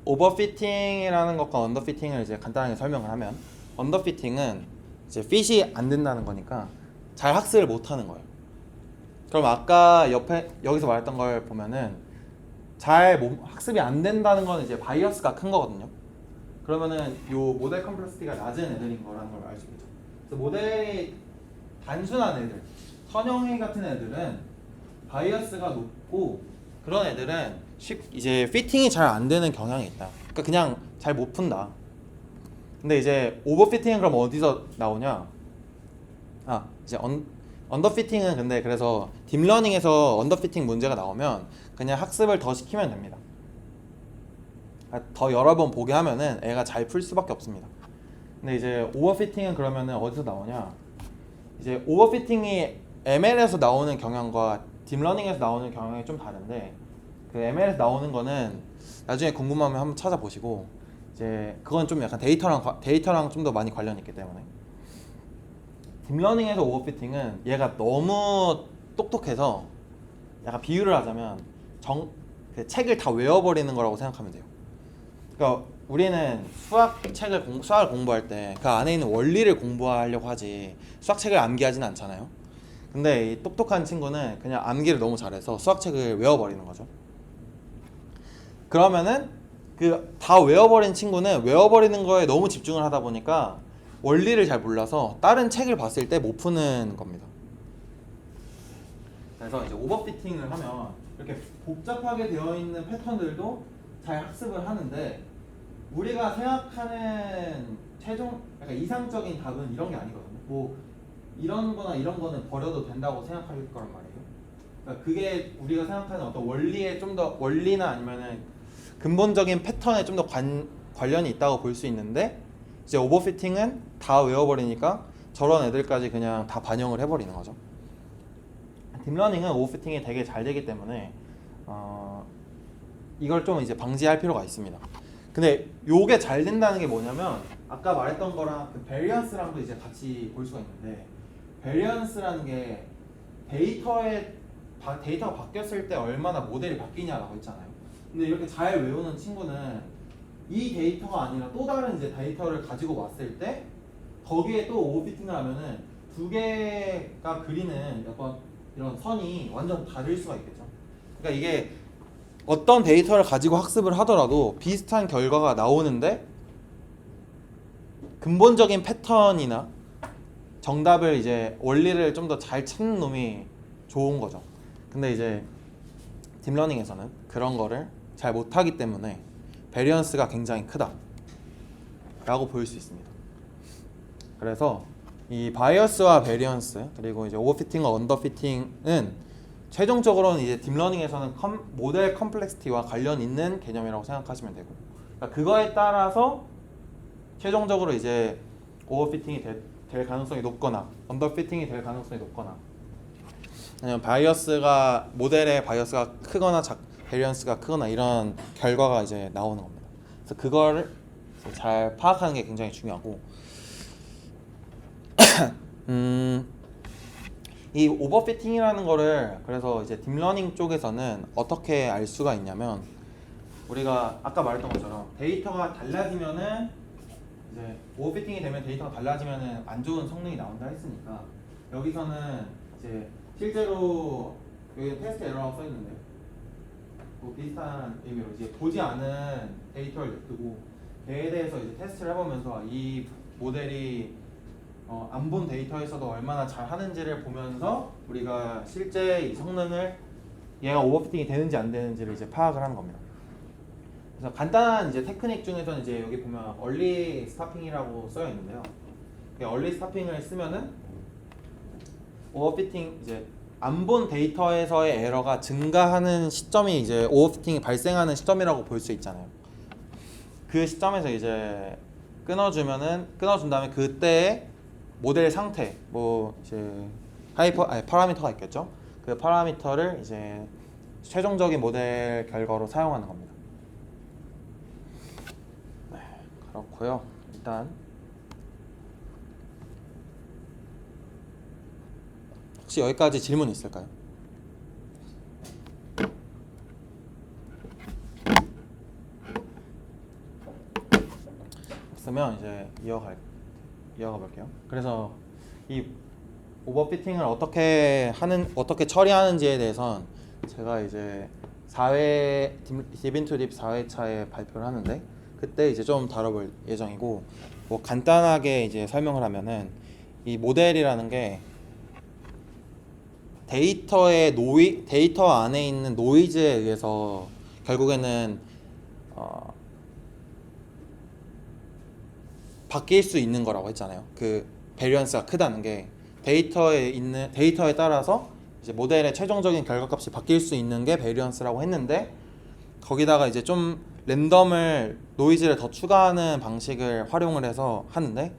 오버피팅이라는 것과 언더피팅을 이제 간단하게 설명을 하면, 언더피팅은 이제 핏이 안 된다는 거니까 잘 학습을 못 하는 거예요. 그럼 아까 여기서 말했던 걸 보면은 잘 학습이 안 된다는 건 이제 바이어스가 큰 거거든요. 그러면은 요 모델 컴플렉시티가 낮은 애들인 거라는 걸 알 수 있겠죠. 그래서 모델이 단순한 애들, 선형의 같은 애들은 바이어스가 높고, 그런 애들은 이제 피팅이 잘 안 되는 경향이 있다. 그러니까 그냥 잘 못 푼다. 근데 이제 오버피팅은 그럼 어디서 나오냐? 이제 언더피팅은 근데 그래서 딥러닝에서 언더피팅 문제가 나오면 그냥 학습을 더 시키면 됩니다. 더 여러 번 보게 하면은 애가 잘 풀 수밖에 없습니다. 근데 이제 오버피팅은 그러면은 어디서 나오냐? 이제 오버피팅이 ML에서 나오는 경향과 딥러닝에서 나오는 경향이 좀 다른데, 그 ML에서 나오는 거는 나중에 궁금하면 한번 찾아보시고, 이제 그건 좀 약간 데이터랑 좀 더 많이 관련이 있기 때문에. 딥러닝에서 오버피팅은 얘가 너무 똑똑해서, 약간 비유를 하자면 그 책을 다 외워버리는 거라고 생각하면 돼요. 그러니까 우리는 수학을 공부할 때 그 안에 있는 원리를 공부하려고 하지 수학책을 암기하지는 않잖아요. 근데 이 똑똑한 친구는 그냥 암기를 너무 잘해서 수학책을 외워버리는 거죠. 그러면은 그 다 외워버린 친구는 외워버리는 거에 너무 집중을 하다 보니까 원리를 잘 몰라서 다른 책을 봤을 때 못 푸는 겁니다. 그래서 이제 오버피팅을 하면 이렇게 복잡하게 되어 있는 패턴들도 잘 학습을 하는데, 우리가 생각하는 최종 약간 이상적인 답은 이런 게 아니거든요. 뭐 이런 거나 이런 거는 버려도 된다고 생각할 거란 말이에요. 그러니까 그게 우리가 생각하는 어떤 원리에 좀 더, 원리나 아니면은 근본적인 패턴에 좀 더 관련이 있다고 볼 수 있는데, 이제 오버피팅은 다 외워버리니까 저런 애들까지 그냥 다 반영을 해버리는 거죠. 딥러닝은 오버피팅이 되게 잘 되기 때문에 이걸 좀 이제 방지할 필요가 있습니다. 근데 요게 잘 된다는 게 뭐냐면, 아까 말했던 거랑 그 베리언스랑도 이제 같이 볼 수가 있는데, 베리언스라는 게 데이터가 바뀌었을 때 얼마나 모델이 바뀌냐라고 했잖아요. 근데 이렇게 잘 외우는 친구는 이 데이터가 아니라 또 다른 이제 데이터를 가지고 왔을 때 거기에 또 오버피팅을 하면은 두 개가 그리는 약간 이런 선이 완전 다를 수가 있겠죠. 그러니까 이게 어떤 데이터를 가지고 학습을 하더라도 비슷한 결과가 나오는데 근본적인 패턴이나 정답을 이제 원리를 좀 더 잘 찾는 놈이 좋은 거죠. 근데 이제 딥러닝에서는 그런 거를 잘 못하기 때문에 베리언스가 굉장히 크다 라고 보일 수 있습니다. 그래서 이 바이어스와 베리언스, 그리고 이제 오버피팅과 언더피팅은 최종적으로는 이제 딥러닝에서는 모델 컴플렉시티와 관련 있는 개념이라고 생각하시면 되고, 그러니까 그거에 따라서 최종적으로 이제 오버피팅이 될 가능성이 높거나 언더피팅이 될 가능성이 높거나, 아니면 모델의 바이어스가 크거나 베리언스가 크거나 이런 결과가 이제 나오는 겁니다. 그래서 그거를 잘 파악하는 게 굉장히 중요하고, 이 오버피팅이라는 거를 그래서 이제 딥러닝 쪽에서는 어떻게 알 수가 있냐면, 우리가 아까 말했던 것처럼 데이터가 달라지면은 이제 오버피팅이 되면 데이터가 달라지면은 안 좋은 성능이 나온다 했으니까, 여기서는 이제 실제로 여기 테스트 에러라고 써 있는데, 뭐 비슷한 의미로 이제 보지 않은 데이터를 냅두고 걔에 대해서 이제 테스트를 해보면서 이 모델이 안 본 데이터에서도 얼마나 잘 하는지를 보면서 우리가 실제 이 성능을 얘가 오버피팅이 되는지 안 되는지를 이제 파악을 하는 겁니다. 그래서 간단한 이제 테크닉 중에서는 이제 여기 보면 얼리 스타핑이라고 써여 있는데요. 얼리 스타핑을 쓰면은 오버피팅 이제 안 본 데이터에서의 에러가 증가하는 시점이 이제 오버피팅이 발생하는 시점이라고 볼 수 있잖아요. 그 시점에서 이제 끊어준 다음에 그때의 모델 상태, 뭐 이제 파라미터가 있겠죠. 그 파라미터를 이제 최종적인 모델 결과로 사용하는 겁니다. 네, 그렇고요. 일단 혹시 여기까지 질문 있을까요? 없으면 이제 이어가 볼게요. 그래서 이 오버피팅을 어떻게 처리하는지에 대해서는 제가 이제 4회 딥인투 딥 4회차에 발표를 하는데, 그때 이제 좀 다뤄볼 예정이고, 뭐 간단하게 이제 설명을 하면은 이 모델이라는 게 데이터 안에 있는 노이즈에 의해서 결국에는 바뀔 수 있는 거라고 했잖아요. 그 베리언스가 크다는 게 데이터에 따라서 이제 모델의 최종적인 결과값이 바뀔 수 있는 게 베리언스라고 했는데, 거기다가 이제 좀 랜덤을 노이즈를 더 추가하는 방식을 활용을 해서 하는데,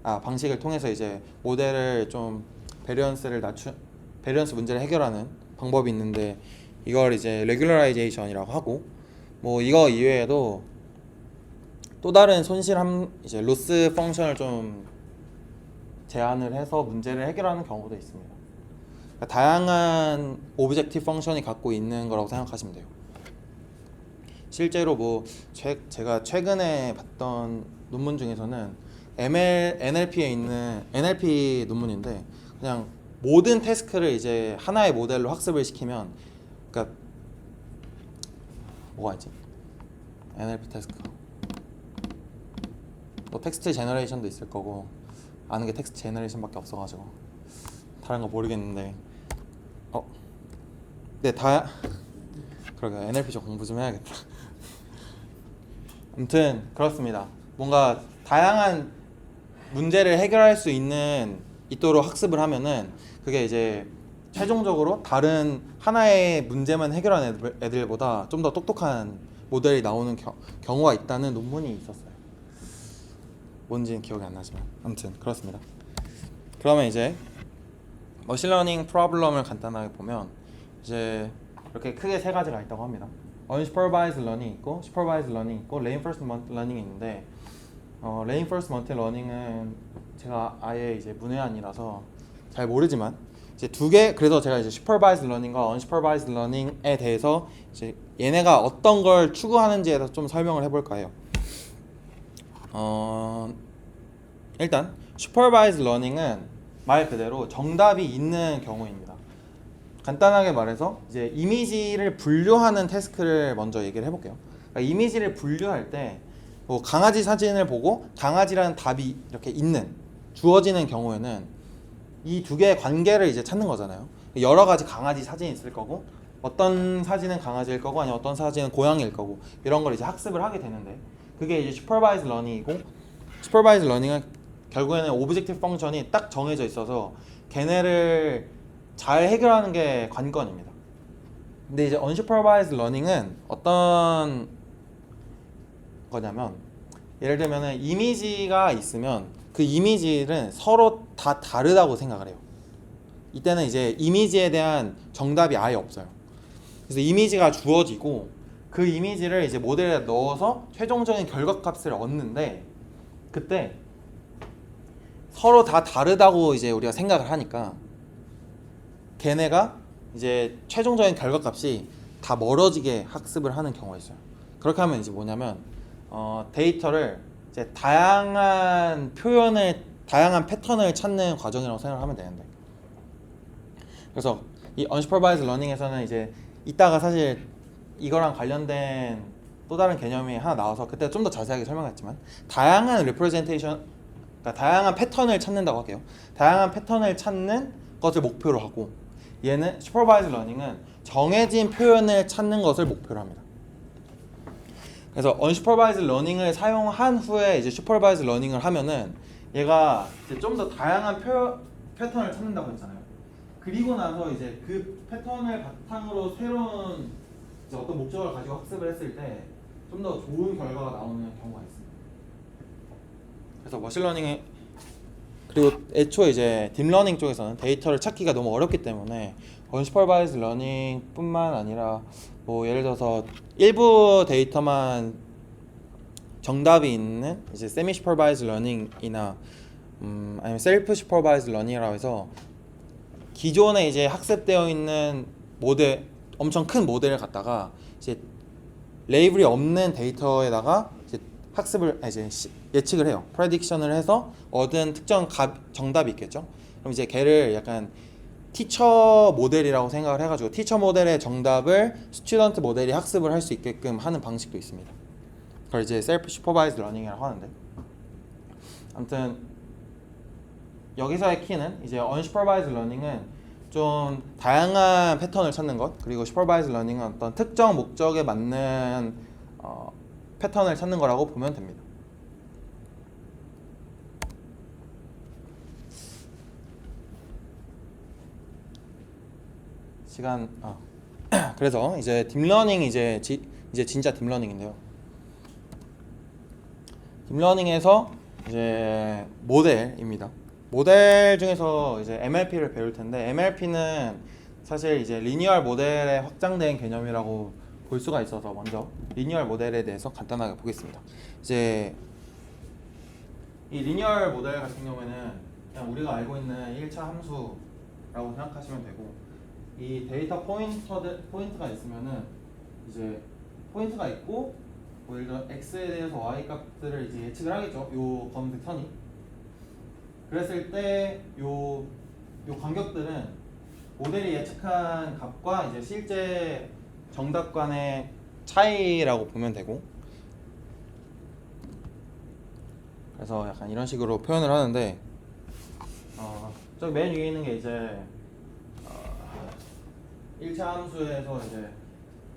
방식을 통해서 이제 모델을 좀 베리언스 문제를 해결하는 방법이 있는데, 이걸 이제 레귤러라이제이션이라고 하고, 뭐 이거 이외에도 또 다른 이제 로스 펑션을 좀 제안을 해서 문제를 해결하는 경우도 있습니다. 그러니까 다양한 오브젝티브 펑션이 갖고 있는 거라고 생각하시면 돼요. 실제로 뭐 제가 최근에 봤던 논문 중에서는 NLP에 있는 NLP 논문인데, 그냥 모든 태스크를 이제 하나의 모델로 학습을 시키면, 그러니까 뭐가 있지? NLP 태스크 또 텍스트 제너레이션도 있을 거고, 아는 게 텍스트 제너레이션밖에 없어가지고 다른 거 모르겠는데, 네, 그러게 NLP 좀 공부 좀 해야겠다. 아무튼 그렇습니다. 뭔가 다양한 문제를 해결할 수 있도록 학습을 하면은, 그게 이제 최종적으로 다른 하나의 문제만 해결하는 애들보다 좀 더 똑똑한 모델이 나오는 경우가 있다는 논문이 있었어요. 뭔지는 기억이 안 나지만 아무튼 그렇습니다. 그러면 이제 머신러닝 프로블럼을 간단하게 보면, 이제 이렇게 크게 세 가지가 있다고 합니다. unsupervised learning 있고, supervised learning 있고, reinforcement learning이 있는데, reinforcement learning은 제가 아예 이제 문외한이라서 잘 모르지만, 이제 그래서 제가 이제 supervised learning과 unsupervised learning에 대해서 이제 얘네가 어떤 걸 추구하는지에 대해서 좀 설명을 해볼까 해요. 일단 supervised learning은 말 그대로 정답이 있는 경우입니다. 간단하게 말해서 이제 이미지를 분류하는 태스크를 먼저 얘기를 해볼게요. 그러니까 이미지를 분류할 때 뭐 강아지 사진을 보고 강아지라는 답이 이렇게 주어지는 경우에는 이 두 개의 관계를 이제 찾는 거잖아요. 여러 가지 강아지 사진이 있을 거고, 어떤 사진은 강아지일 거고, 아니면 어떤 사진은 고양이일 거고, 이런 걸 이제 학습을 하게 되는데, 그게 이제 supervised learning이고, supervised learning은 결국에는 오브젝티브 펑션이 딱 정해져 있어서 걔네를 잘 해결하는 게 관건입니다. 근데 이제 unsupervised learning은 어떤 거냐면, 예를 들면 이미지가 있으면 그 이미지는 서로 다 다르다고 생각을 해요. 이때는 이제 이미지에 대한 정답이 아예 없어요. 그래서 이미지가 주어지고, 그 이미지를 이제 모델에 넣어서 최종적인 결과값을 얻는데, 그때 서로 다 다르다고 이제 우리가 생각을 하니까 걔네가 이제 최종적인 결과값이 다 멀어지게 학습을 하는 경우가 있어요. 그렇게 하면 이제 뭐냐면, 데이터를 이제 다양한 패턴을 찾는 과정이라고 생각하면 되는데, 그래서 이 unsupervised learning에서는 이제 이따가 사실 이거랑 관련된 또 다른 개념이 하나 나와서 그때 좀 더 자세하게 설명했지만, 다양한 representation, 그러니까 다양한 패턴을 찾는다고 할게요. 다양한 패턴을 찾는 것을 목표로 하고, 얘는 supervised learning은 정해진 표현을 찾는 것을 목표로 합니다. 그래서 unsupervised learning을 사용한 후에 이제 supervised learning을 하면은, 얘가 이제 좀 더 다양한 패턴을 찾는다고 했잖아요. 그리고 나서 이제 그 패턴을 바탕으로 새로운 이제 어떤 목적을 가지고 학습을 했을 때 좀 더 좋은 결과가 나오는 경우가 있습니다. 그래서 머신러닝에, 그리고 애초에 이제 딥러닝 쪽에서는 데이터를 찾기가 너무 어렵기 때문에 unsupervised learning 뿐만 아니라, 뭐 예를 들어서 일부 데이터만 정답이 있는 이제 semi supervised learning이나 아니면 self supervised learning이라고 해서, 기존에 이제 학습되어 있는 엄청 큰 모델을 갖다가 이제 레이블이 없는 데이터에다가 이제 예측을 해요. 프레딕션을 해서 얻은 특정 정답이 있겠죠. 그럼 이제 걔를 약간 티처 모델이라고 생각을 해가지고, 티처 모델의 정답을 스튜던트 모델이 학습을 할 수 있게끔 하는 방식도 있습니다. 그걸 이제 셀프 슈퍼바이즈드 러닝이라고 하는데, 아무튼 여기서의 키는 이제 unsupervised learning은 좀 다양한 패턴을 찾는 것, 그리고 supervised learning은 어떤 특정 목적에 맞는 패턴을 찾는 거라고 보면 됩니다. 시간 그래서 이제 딥러닝 이제 진짜 딥러닝인데요. 딥러닝에서 이제 모델입니다. 모델 중에서 이제 MLP를 배울 텐데 MLP는 사실 이제 리니얼 모델의 확장된 개념이라고 볼 수가 있어서 먼저 리니얼 모델에 대해서 간단하게 보겠습니다. 이제 이 리니얼 모델 같은 경우에는 그냥 우리가 알고 있는 1차 함수라고 생각하시면 되고 이 데이터 포인트가 있으면은 이제 포인트가 있고 뭐 예를 들어 x에 대해서 y 값들을 이제 예측을 하겠죠. 요 검은색 선이. 그랬을 때 요 간격들은 모델이 예측한 값과 이제 실제 정답 간의 차이라고 보면 되고, 그래서 약간 이런 식으로 표현을 하는데 저기 맨 위에 있는 게 이제 1차 함수에서 이제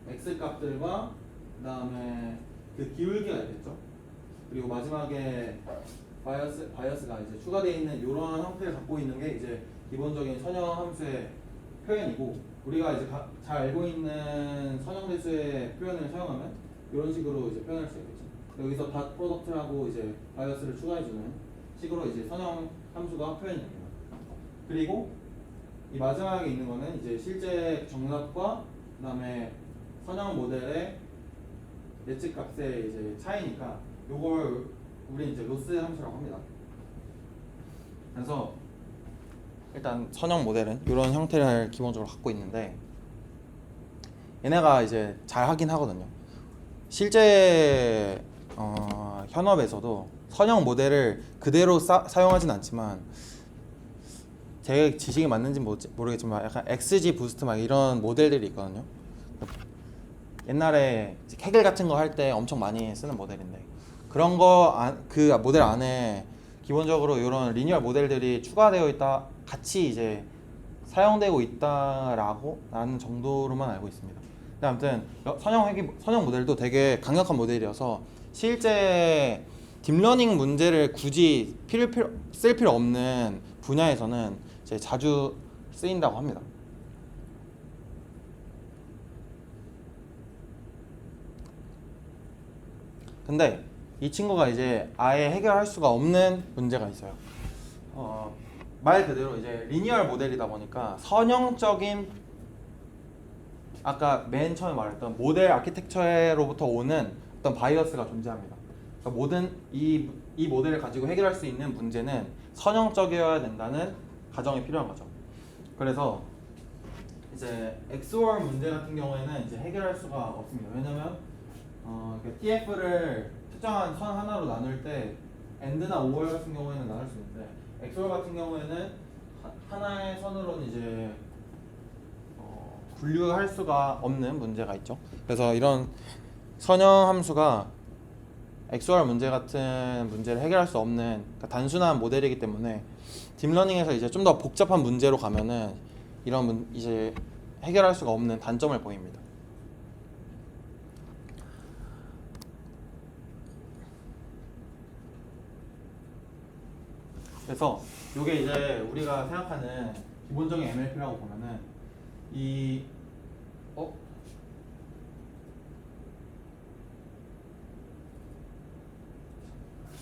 x 값들과 그 다음에 그 기울기가 있겠죠. 그리고 마지막에 바이어스가 이제 추가되어 있는 이런 형태를 갖고 있는 게 이제 기본적인 선형 함수의 표현이고, 우리가 이제 잘 알고 있는 선형 대수의 표현을 사용하면 이런 식으로 이제 표현할 수 있겠죠. 여기서 닷 프로덕트라고 이제 바이어스를 추가해주는 식으로 이제 선형 함수가 표현이 됩니다. 그리고 이 마지막에 있는 거는 이제 실제 정답과 그다음에 선형 모델의 예측 값의 이제 차이니까 요걸 우리 이제 로스 함수라고 합니다. 그래서 일단 선형 모델은 이런 형태를 기본적으로 갖고 있는데 얘네가 이제 잘 하긴 하거든요. 실제 현업에서도 선형 모델을 그대로 사용하진 않지만, 제 지식이 맞는지 모르겠지만 약간 XG 부스트 막 이런 모델들이 있거든요. 옛날에 캐글 같은 거 할 때 엄청 많이 쓰는 모델인데, 그런 거 그 모델 안에 기본적으로 이런 리니얼 모델들이 추가되어 있다, 같이 이제 사용되고 있다라는 정도로만 알고 있습니다. 근데 아무튼 선형 모델도 되게 강력한 모델이어서 실제 딥러닝 문제를 굳이 쓸 필요 없는 분야에서는 이제 자주 쓰인다고 합니다. 근데 이 친구가 이제 아예 해결할 수가 없는 문제가 있어요. 말 그대로 이제 리니얼 모델이다 보니까 선형적인, 아까 맨 처음에 말했던 모델 아키텍처로부터 오는 어떤 바이어스가 존재합니다. 그러니까 모든 이 모델을 가지고 해결할 수 있는 문제는 선형적이어야 된다는 가정이 필요한 거죠. 그래서 이제 XOR 문제 같은 경우에는 이제 해결할 수가 없습니다. 왜냐면 TF를 특정한 선 하나로 나눌 때 AND나 OR 같은 경우에는 나눌 수 있는데, XOR 같은 경우에는 하나의 선으로는 이제 분류할 수가 없는 문제가 있죠. 그래서 이런 선형 함수가 XOR 문제 같은 문제를 해결할 수 없는, 그러니까 단순한 모델이기 때문에 딥러닝에서 이제 좀 더 복잡한 문제로 가면은 이런 이제 해결할 수가 없는 단점을 보입니다. 그래서 이게 이제 우리가 생각하는 기본적인 MLP라고 보면은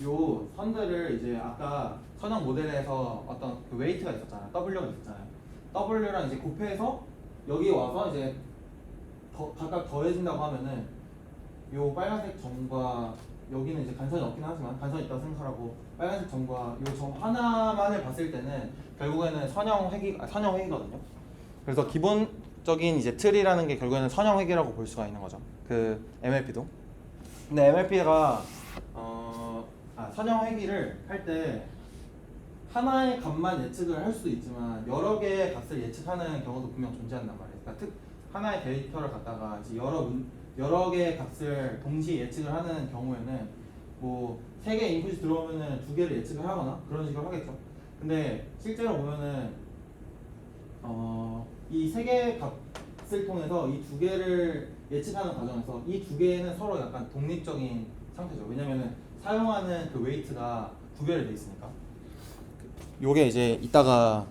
요 선들을 이제 아까 선형 모델에서 어떤 그 웨이트가 있었잖아요. W가 있었잖아요. W랑 이제 곱해서 여기 와서 이제 각각 더해진다고 하면은 요 빨간색 점과 여기는 이제 간선이 없긴 하지만 간선이 있다고 생각하고, 빨간색 점과 요 점 하나만을 봤을 때는 결국에는 선형 회귀거든요. 그래서 기본적인 이제 틀이라는 게 결국에는 선형 회귀라고 볼 수가 있는 거죠. 그 MLP도. 근데 MLP가 선형 회귀를 할 때 하나의 값만 예측을 할 수도 있지만 여러 개의 값을 예측하는 경우도 분명 존재한단 말이에요. 그러니까 하나의 데이터를 갖다가 이제 여러 개의 값을 동시에 예측을 하는 경우에는 뭐 3개의 인풋이 들어오면은 2개를 예측을 하거나 그런 식으로 하겠죠. 근데 실제로 보면은 이 3개의 값을 통해서 이 2개를 예측하는 과정에서 이 2개는 서로 약간 독립적인 상태죠. 왜냐면은 사용하는 그 웨이트가 구별돼 있으니까. 요게 이제 이따가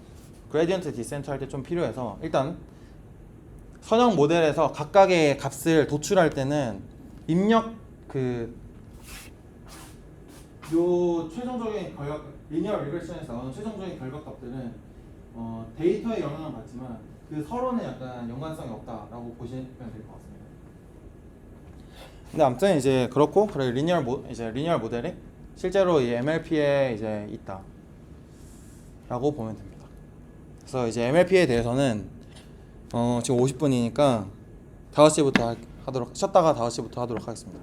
그레디언트 디센트 할 때 좀 필요해서 일단 선형 모델에서 각각의 값을 도출할 때는 입력 요 최종적인 결과 리니어 리그레션에서 나오는 최종적인 결과값들은 데이터에 영향을 받지만 그 서로는 약간 연관성이 없다라고 보시면 될 것 같습니다. 근데 아무튼 이제 그렇고 그래 리니어 모델이 실제로 이 MLP에 이제 있다라고 보면 됩니다. 그래서 이제 MLP에 대해서는 지금 50분이니까 5시부터 쉬었다가 5시부터 하도록 하겠습니다.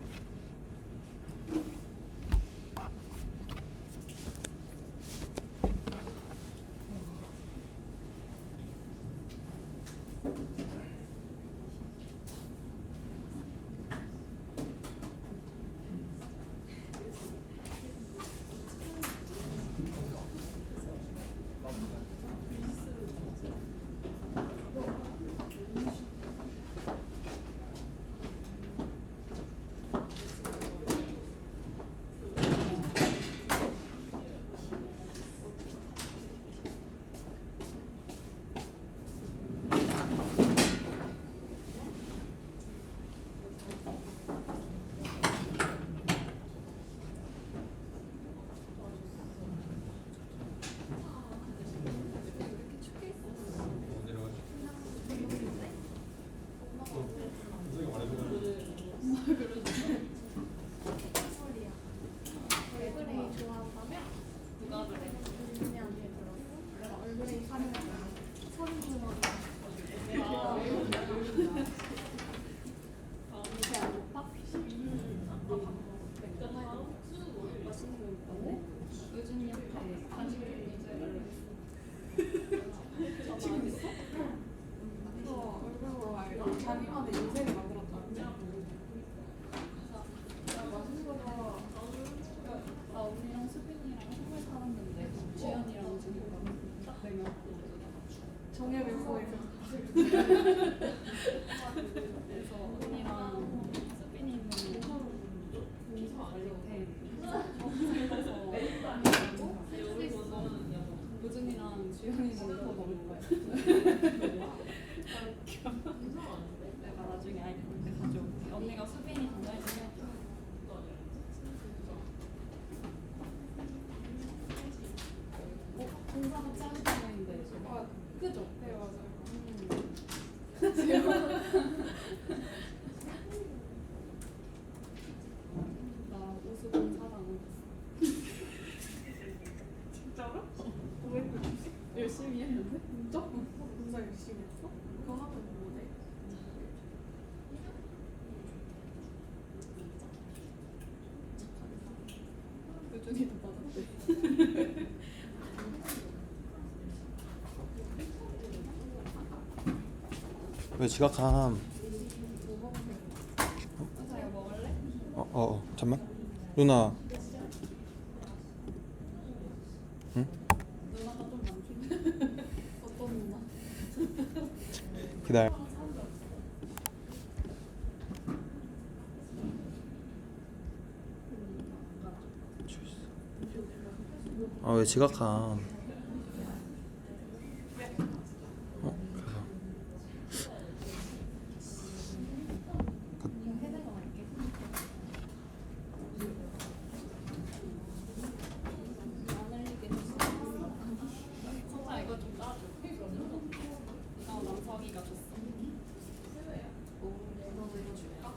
자기만의 인생을 만들었다. 나 언니랑 수빈이랑 선물 사왔는데 주연이랑 지금 딱 4명 정혜를 보내서 그래서 언니랑 수빈이는 동서 아래에 그래서 요준이랑 주연이는 더 먹을 거야. 내가 나중에 아이 볼 때 가져올게. 언니가 수빈이 전자해주면 동사가 작은 편인데 그죠? 네 맞아요. 나 우수동 사장 진짜로? 왜 열심히 했는데? 진짜? 진짜 열심히 했어? 그거 하면 뭐래? 요준이도 받았대. 왜 지각함? 자, 이거 먹을래? 잠만. 누나. 응? 누나가 좀 많던데. 어떤 누나? 기다려. 왜 지각함? 진짜 이거 좀 따줘. 남석이가 줬어. 너도 이거 줄까?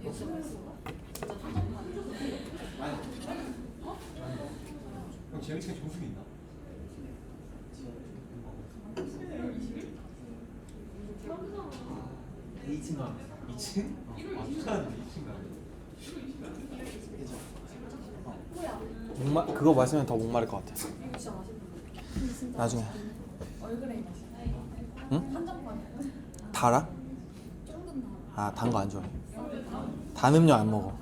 이거 좀 있어. 진짜 한정판이야. 형 재밌게 정수기 있나? 아, 2층 가. 2층? 추천하는데 2층 가. 그거 마시면 더 목마를 것 같아. 이거 진짜 맛있는데. 나중에. 얼그레이 맛이야. 응? 한정판이야. 달아? 조금 나. 단 거 안 좋아해. 단 음료 안 먹어.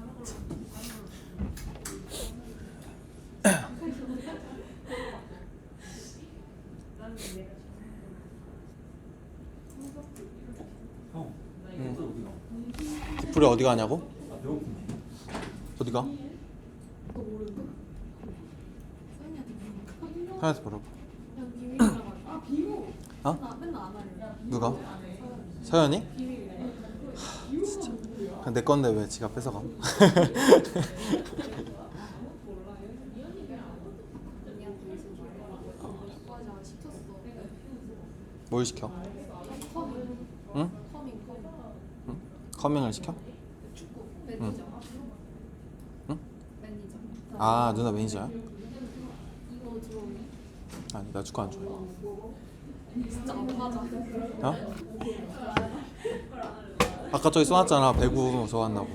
형, 응. 어디가? 뒷불이 어디 가냐고? 아, 배고픈데. 어디 가? 너 모르는데? 서인이한테 물어볼까? 하나씩 물어봐. 그냥 비밀이라고. 아 비밀. 어? 맨날 안 하려. 누가? 서연이? 비밀이네. 그냥 내 건데 왜 지가 뺏어가? 맞아 시켰어. 뭘 시켜? 커밍. 응? 커밍. 응? 커밍을 시켜? 축구. 매니저. 응? 매니저. 아 누나 매니저야? 너 좋아해? 아니 나 축구 안 좋아해. 진짜 안 맞아. 어? 아까 저기 써놨잖아 배구 좋아한다고.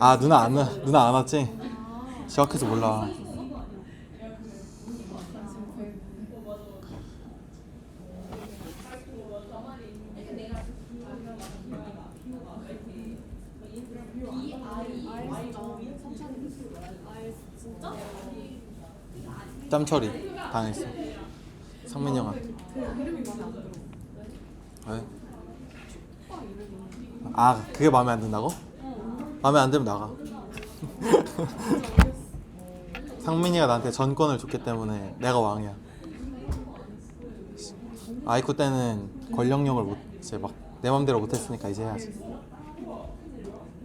아 누나 안 왔지? 지각해서 몰라. 진짜? 짬 처리 당했어. 상민이 형한테. 그 이름이 마음에 안 들어. 왜? 오빠 이름이. 아 그게 마음에 안 든다고? 마음에 안 들면 나가. 상민이가 나한테 전권을 줬기 때문에 내가 왕이야. 아이쿠 때는 권력력을 못 이제 막 내 맘대로 못했으니까 이제 해야지.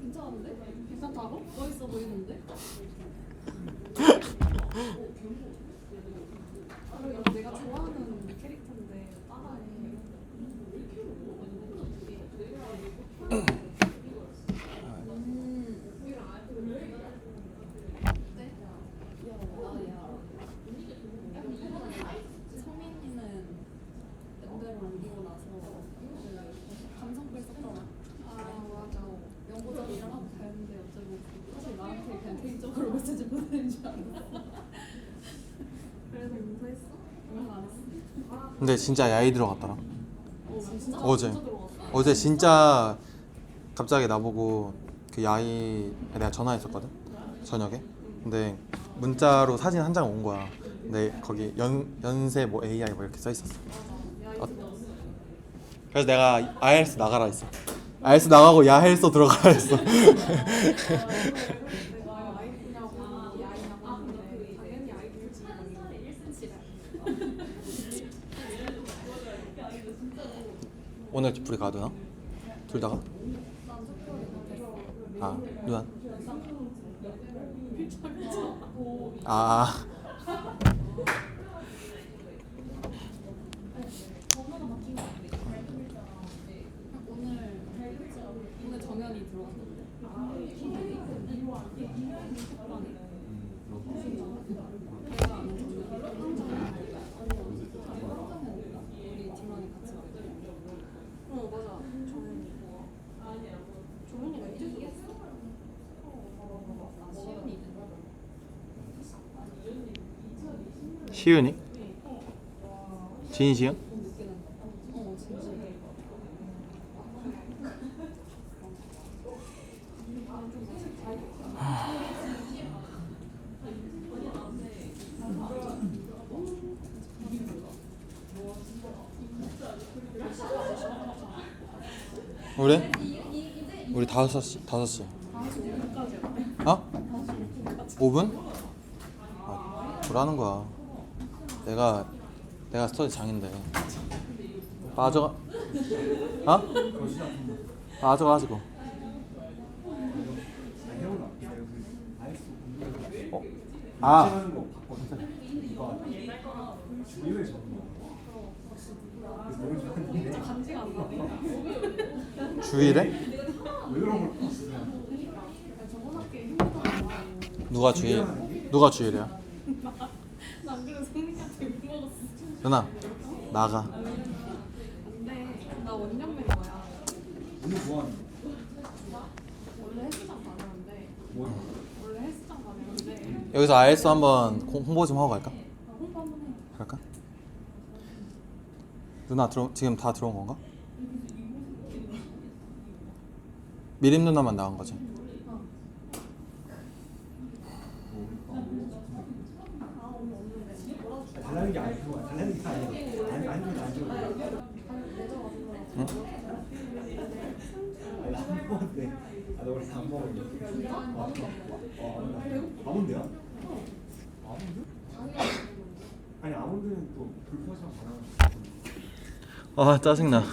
괜찮은데? 괜찮다고? 멋있어 보이는데? 그리고 내가 좋아하는 캐릭터인데 따라해. 성민이는 연대를 옮기고 나서 감성글 썼잖아. 아 맞아. 연구자들이랑 하고 다녔는데 어쩌고 사실 나한테 그냥 개인적으로 메시지 보내는 줄 알았어. 그래서 용서했어? 용서 안 했어. 근데 진짜 야이 들어갔더라. 진짜? 어제 진짜 들어갔어. 어제 진짜 갑자기 나보고 그 야이 내가 전화했었거든 저녁에. 근데 문자로 사진 한 장 온 거야. 근데 거기 연세 뭐 AI 뭐 이렇게 써 있었어. 어. 그래서 내가 IELTS 나가라 했어. IELTS 나가고 야헬스 들어가라 했어. 내가 아이냐고 야이냐고 하는데 당연히 아이들지. 1cm래. 오늘 둘이 가도 되나? 둘 다가? 난 속도에 못했어. 아 누나. 아 오늘 정연이 들어왔는데. 내가 아는 정연이 우리 팀원이 같이 왔어. 맞아. 정연이. 정연이가 이제 들어왔어? 아 시윤이는. 시윤이? 진시윤? 진짜. 우리 5시. 어? 5분? 아, 뭐라는 거야. 내가 스터디 장인데 빠져가. 어? 빠져가지고. 어? 아 간지가 안 나네. 주일에? 저번 학기에 힘들더라고. 누가 주일이야? 난 그래서 성민이한테 욕 먹었어. 누나 나가. 근데 나 원년맨 거야. 오늘 뭐하는 원래 헬스장 다녔는데 뭐? 원래 헬스장 다녔는데 여기서 IELTS 한번 홍보 좀 하고 갈까? 홍보 한번 해. 갈까? 누나 지금 다 들어온 건가? 미림 누나만 나간 거지? 달라는 게 아니고 달라는 게 아니고 아니면 안 좋은 거야. 응? 아니 안 먹었대. 너 원래 안 먹었는데. 아몬드야? 아몬드? 아니 아몬드는 또 불포장 바나나. 아 짜증나.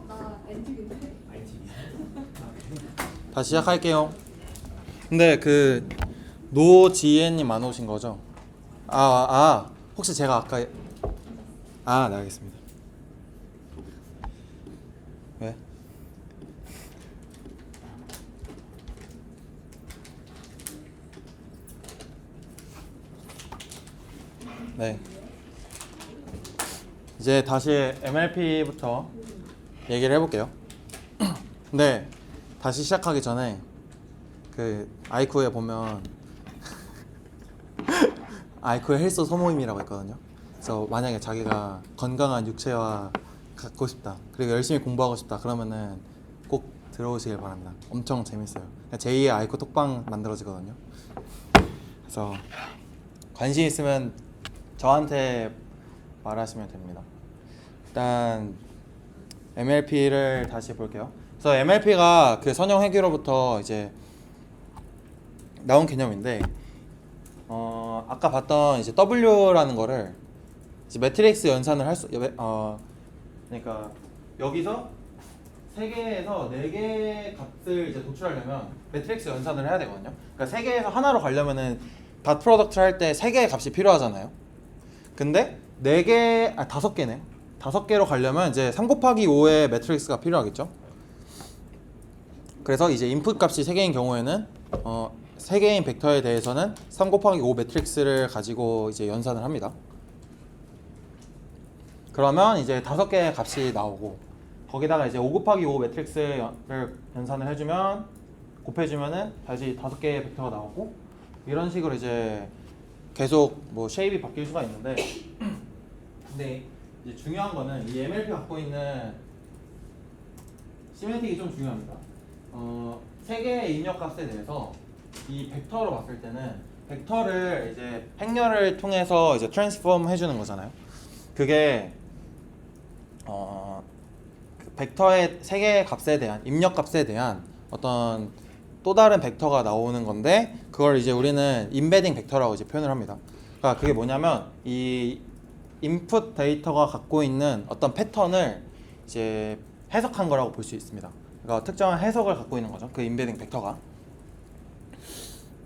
나 엔틱인데. 다시 시작할게요. 근데 그 노지혜님 안 오신 거죠? 혹시 제가 아까 네, 알겠습니다. 왜? 네. 이제 다시 MLP부터 얘기를 해볼게요. 근데 다시 시작하기 전에 그 아이쿠에 보면 아이쿠의 헬스 소모임이라고 있거든요. 그래서 만약에 자기가 건강한 육체와 갖고 싶다, 그리고 열심히 공부하고 싶다, 그러면은 꼭 들어오시길 바랍니다. 엄청 재밌어요. 제2의 아이쿠 톡방 만들어지거든요. 그래서 관심 있으면 저한테 말하시면 됩니다. 일단 MLP를 다시 볼게요. 그래서 MLP가 그 선형 회귀로부터 이제 나온 개념인데, 아까 봤던 이제 W라는 거를 이제 매트릭스 연산을 그러니까 여기서 3개에서 4개의 값을 이제 도출하려면 매트릭스 연산을 해야 되거든요. 그러니까 3개에서 하나로 가려면은 닷 프로덕트를 할 때 3개의 값이 필요하잖아요. 근데 5개네. 5개로 가려면 이제 3 곱하기 5의 매트릭스가 필요하겠죠. 그래서 이제 인풋 값이 3개인 경우에는 3개인 벡터에 대해서는 3 곱하기 5 매트릭스를 가지고 이제 연산을 합니다. 그러면 이제 5개의 값이 나오고, 거기다가 이제 5 곱하기 5 매트릭스를 연산을 해주면, 곱해주면은 다시 5개의 벡터가 나오고, 이런 식으로 이제 계속 뭐 쉐입이 바뀔 수가 있는데, 근데 이제 중요한 거는 이 MLP 갖고 있는 시메틱이 좀 중요합니다. 3개의 입력 값에 대해서 이 벡터로 봤을 때는 벡터를 이제 행렬을 통해서 이제 트랜스폼 해주는 거잖아요. 그게 그 벡터의 3개의 값에 대한 입력 값에 대한 어떤 또 다른 벡터가 나오는 건데, 그걸 이제 우리는 임베딩 벡터라고 이제 표현을 합니다. 그러니까 그게 뭐냐면 이 인풋 데이터가 갖고 있는 어떤 패턴을 이제 해석한 거라고 볼 수 있습니다. 그러니까 특정한 해석을 갖고 있는 거죠, 그 임베딩 벡터가.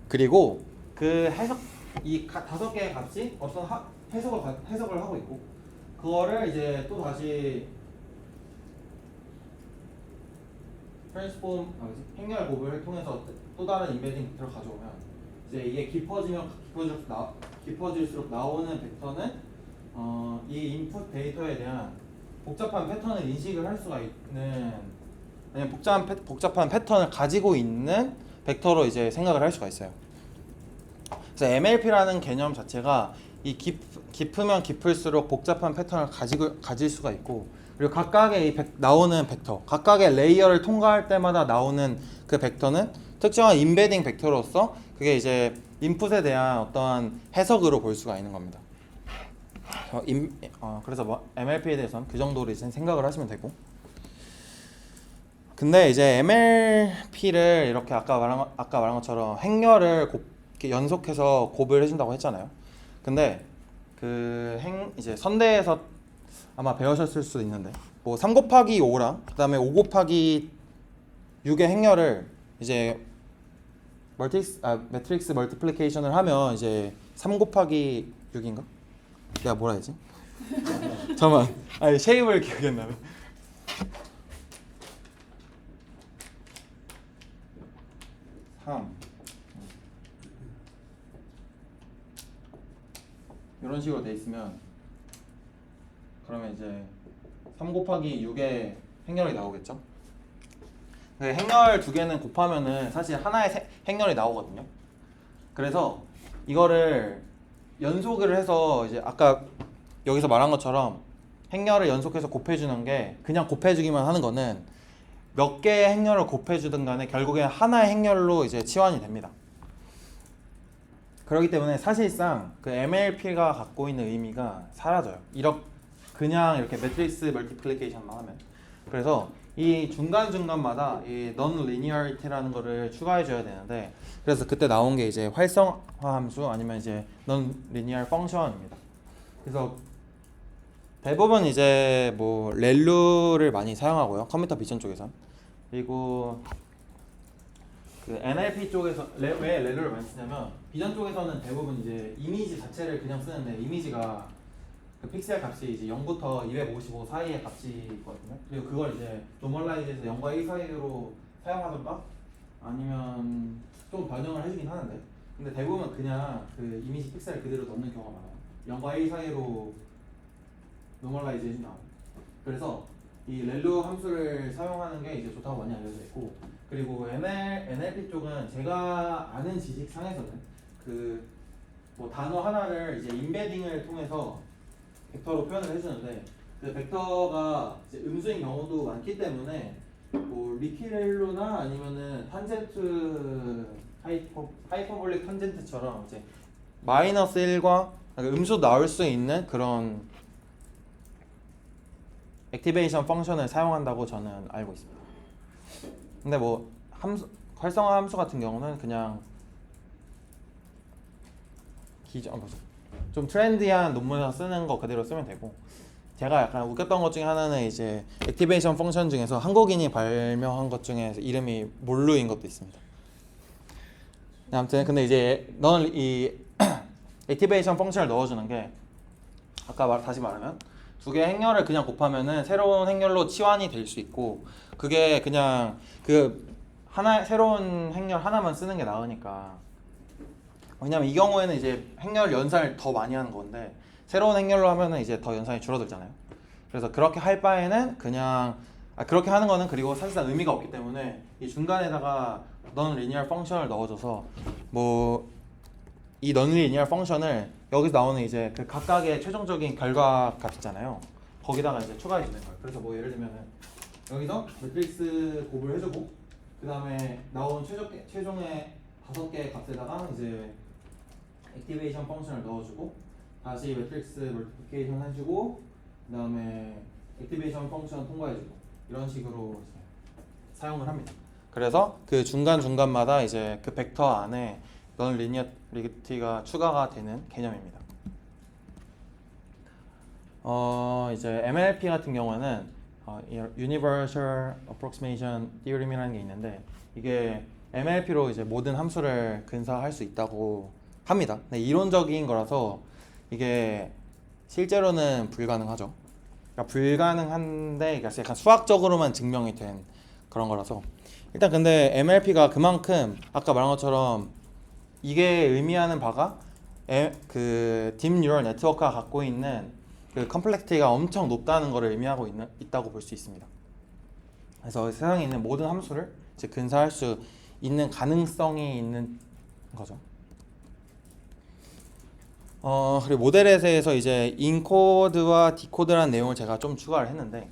그리고 그 해석, 이 5개의 값이 어떤 해석을 하고 있고, 그거를 이제 또 다시 트랜스폼, 행렬 곱을 통해서 또 다른 임베딩 벡터를 가져오면, 이제 이게 깊어질수록 나오는 벡터는 이 인풋 데이터에 대한 복잡한 패턴을 인식을 할 수가 있는, 아니면 복잡한 패턴을 가지고 있는 벡터로 이제 생각을 할 수가 있어요. 그래서 MLP라는 개념 자체가 이 깊으면 깊을수록 복잡한 패턴을 가질 수가 있고, 그리고 각각의 이 나오는 벡터, 각각의 레이어를 통과할 때마다 나오는 그 벡터는 특정한 임베딩 벡터로서 그게 이제 인풋에 대한 어떤 해석으로 볼 수가 있는 겁니다. 그래서 뭐 MLP에 대해서는 그 정도로 이제 생각을 하시면 되고, 근데 이제 MLP를 이렇게 아까 말한 것처럼 행렬을 이렇게 연속해서 곱을 해준다고 했잖아요. 근데 이제 선대에서 아마 배우셨을 수도 있는데, 뭐 3 곱하기 5랑 그 다음에 5 곱하기 6의 행렬을 이제 매트릭스 멀티플리케이션을 하면 이제 3 곱하기 6인가? 내가 뭐라 했지? 잠깐만, 쉐입을 기억이 안 나네. 이런 식으로 돼 있으면, 그러면 이제 3 곱하기 6의 행렬이 나오겠죠? 행렬 2개는 곱하면은 사실 하나의 행렬이 나오거든요. 그래서 이거를 연속을 해서 이제 아까 여기서 말한 것처럼 행렬을 연속해서 곱해주는 게, 그냥 곱해주기만 하는 거는 몇 개의 행렬을 곱해주든 간에 결국엔 하나의 행렬로 이제 치환이 됩니다. 그렇기 때문에 사실상 그 MLP가 갖고 있는 의미가 사라져요. 그냥 이렇게 매트릭스 멀티플리케이션만 하면. 그래서 이 중간중간마다 이 non-linearity라는 거를 추가해 줘야 되는데, 그래서 그때 나온 게 이제 활성화 함수 아니면 이제 non-linear function입니다. 그래서 대부분 이제 뭐 렐루를 많이 사용하고요. 컴퓨터 비전 쪽에선. 그리고 그 NLP 쪽에서 왜 렐루를 많이 쓰냐면 비전 쪽에서는 대부분 이제 이미지 자체를 그냥 쓰는데 이미지가 그 픽셀 값이 이제 0부터 255 사이의 값이 있거든요. 그리고 그걸 이제 노멀라이즈해서 0과 1 사이로 사용하던가 아니면 좀 변형을 해주긴 하는데 근데 대부분 그냥 그 이미지 픽셀을 그대로 넣는 경우가 많아요. 0과 1 사이로 노멀라이즈 해준다. 그래서 이 렐루 함수를 사용하는 게 이제 좋다고 많이 알려져 있고 그리고 NLP 쪽은 제가 아는 지식상에서는 그 뭐 단어 하나를 이제 인베딩을 통해서 벡터로 표현을 해주는데 그 벡터가 이제 음수인 경우도 많기 때문에 뭐 리키렐로나 아니면은 탄젠트 하이퍼볼릭 탄젠트처럼 이제 마이너스 1과 음수 나올 수 있는 그런 액티베이션 펑션을 사용한다고 저는 알고 있습니다. 근데 뭐 활성화 함수 같은 경우는 그냥 좀 트렌디한 논문에서 쓰는 거 그대로 쓰면 되고 제가 약간 웃겼던 것 중에 하나는 이제 액티베이션 펑션 중에서 한국인이 발명한 것 중에 이름이 몰루인 것도 있습니다. 아무튼 근데 이제 너는 이 액티베이션 펑션을 넣어주는 게 아까 다시 말하면 두 개의 행렬을 그냥 곱하면은 새로운 행렬로 치환이 될 수 있고 그게 그냥 그 새로운 행렬 하나만 쓰는 게 나으니까 왜냐면 이 경우에는 이제 행렬 연산을 더 많이 하는 건데 새로운 행렬로 하면은 이제 더 연산이 줄어들잖아요. 그래서 그렇게 할 바에는 그냥 그렇게 하는 거는 그리고 사실상 의미가 없기 때문에 이 중간에다가 넌 리니어 펑션을 넣어줘서 뭐 이 넌 리니어 펑션을 여기서 나오는 이제 그 각각의 최종적인 결과 값 있잖아요. 거기다가 이제 추가해 주는 거예요. 그래서 뭐 예를 들면은 여기서 매트릭스 곱을 해주고 그 다음에 나온 최종의 5개의 값에다가 이제 액티베이션 펑션을 넣어주고 다시 매트릭스 멀티플리케이션 해주고 그 다음에 액티베이션 펑션 통과해주고 이런 식으로 이제 사용을 합니다. 그래서 그 중간중간마다 이제 그 벡터 안에 넌 리니어리티가 추가가 되는 개념입니다. 이제 MLP 같은 경우는 Universal Approximation Theorem이라는 게 있는데 이게 MLP로 이제 모든 함수를 근사할 수 있다고 합니다. 네, 이론적인 거라서 이게 실제로는 불가능하죠. 그러니까 불가능한데 약간 수학적으로만 증명이 된 그런 거라서 일단 근데 MLP가 그만큼 아까 말한 것처럼 이게 의미하는 바가 그 딥 뉴럴 네트워크가 갖고 있는 그 컴플렉티가 엄청 높다는 것을 의미하고 있다고 볼 수 있습니다. 그래서 세상에 있는 모든 함수를 이제 근사할 수 있는 가능성이 있는 거죠. 그리고 모델에 대해서 이제 인코드와 디코드라는 내용을 제가 좀 추가를 했는데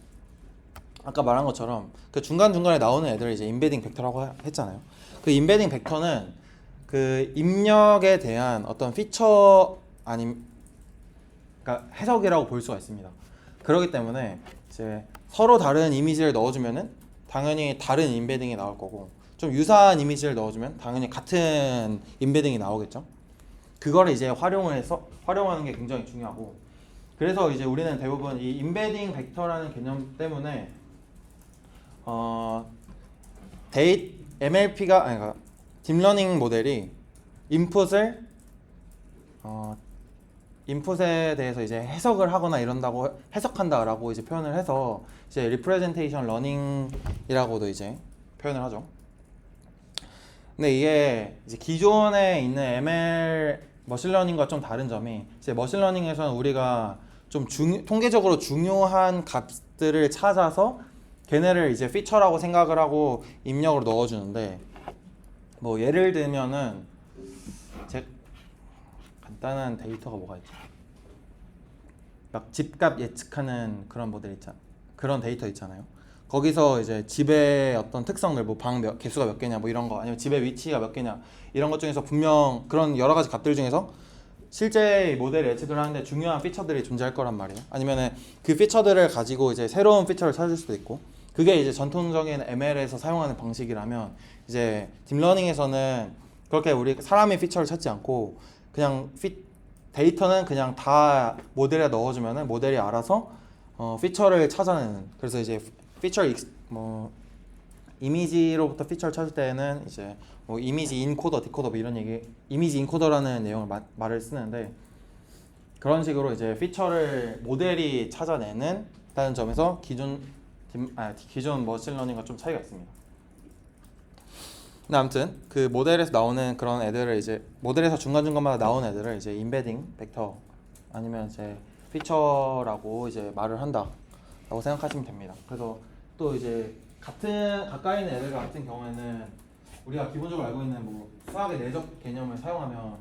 아까 말한 것처럼 그 중간중간에 나오는 애들을 이제 인베딩 벡터라고 했잖아요. 그 인베딩 벡터는 그 입력에 대한 어떤 피처 그러니까 해석이라고 볼 수가 있습니다. 그렇기 때문에 이제 서로 다른 이미지를 넣어주면은 당연히 다른 인베딩이 나올 거고 좀 유사한 이미지를 넣어주면 당연히 같은 인베딩이 나오겠죠. 그거를 이제 활용하는 게 굉장히 중요하고 그래서 이제 우리는 대부분 이 인베딩 벡터라는 개념 때문에 MLP가 그러니까 딥러닝 모델이 인풋에 대해서 이제 해석을 하거나 해석한다라고 이제 표현을 해서 이제 representation learning이라고도 이제 표현을 하죠. 근데 이게 이제 기존에 있는 ML 머신러닝과 좀 다른 점이 이제 머신러닝에서는 우리가 좀 통계적으로 중요한 값들을 찾아서 걔네를 이제 피처라고 생각을 하고 입력으로 넣어주는데 뭐 예를 들면은 간단한 데이터가 뭐가 있죠? 막 집값 예측하는 그런 모델 그런 데이터 있잖아요. 거기서 이제 집의 어떤 특성들 뭐 방 개수가 몇 개냐 뭐 이런 거 아니면 집의 위치가 몇 개냐 이런 것 중에서 분명 그런 여러 가지 값들 중에서 실제 모델 예측을 하는데 중요한 피처들이 존재할 거란 말이에요. 아니면은 그 피처들을 가지고 이제 새로운 피처를 찾을 수도 있고 그게 이제 전통적인 ML에서 사용하는 방식이라면 이제 딥러닝에서는 그렇게 우리 사람의 피처를 찾지 않고 그냥 데이터는 그냥 다 모델에 넣어주면은 모델이 알아서 피처를 찾아내는. 그래서 이제 뭐 이미지로부터 피처를 찾을 때는 이제 뭐 이미지 인코더, 디코더 뭐 이런 얘기, 이미지 인코더라는 내용을 말을 쓰는데 그런 식으로 이제 피처를 모델이 찾아내는 다는 점에서 기존 머신러닝과 좀 차이가 있습니다. 근데 아무튼 그 모델에서 나오는 그런 애들을 이제 모델에서 중간중간마다 나오는 애들을 이제 임베딩 벡터 아니면 이제 피처라고 이제 말을 한다라고 생각하시면 됩니다. 그래서 또 이제 가까이 있는 애들 같은 경우에는 우리가 기본적으로 알고 있는 뭐 수학의 내적 개념을 사용하면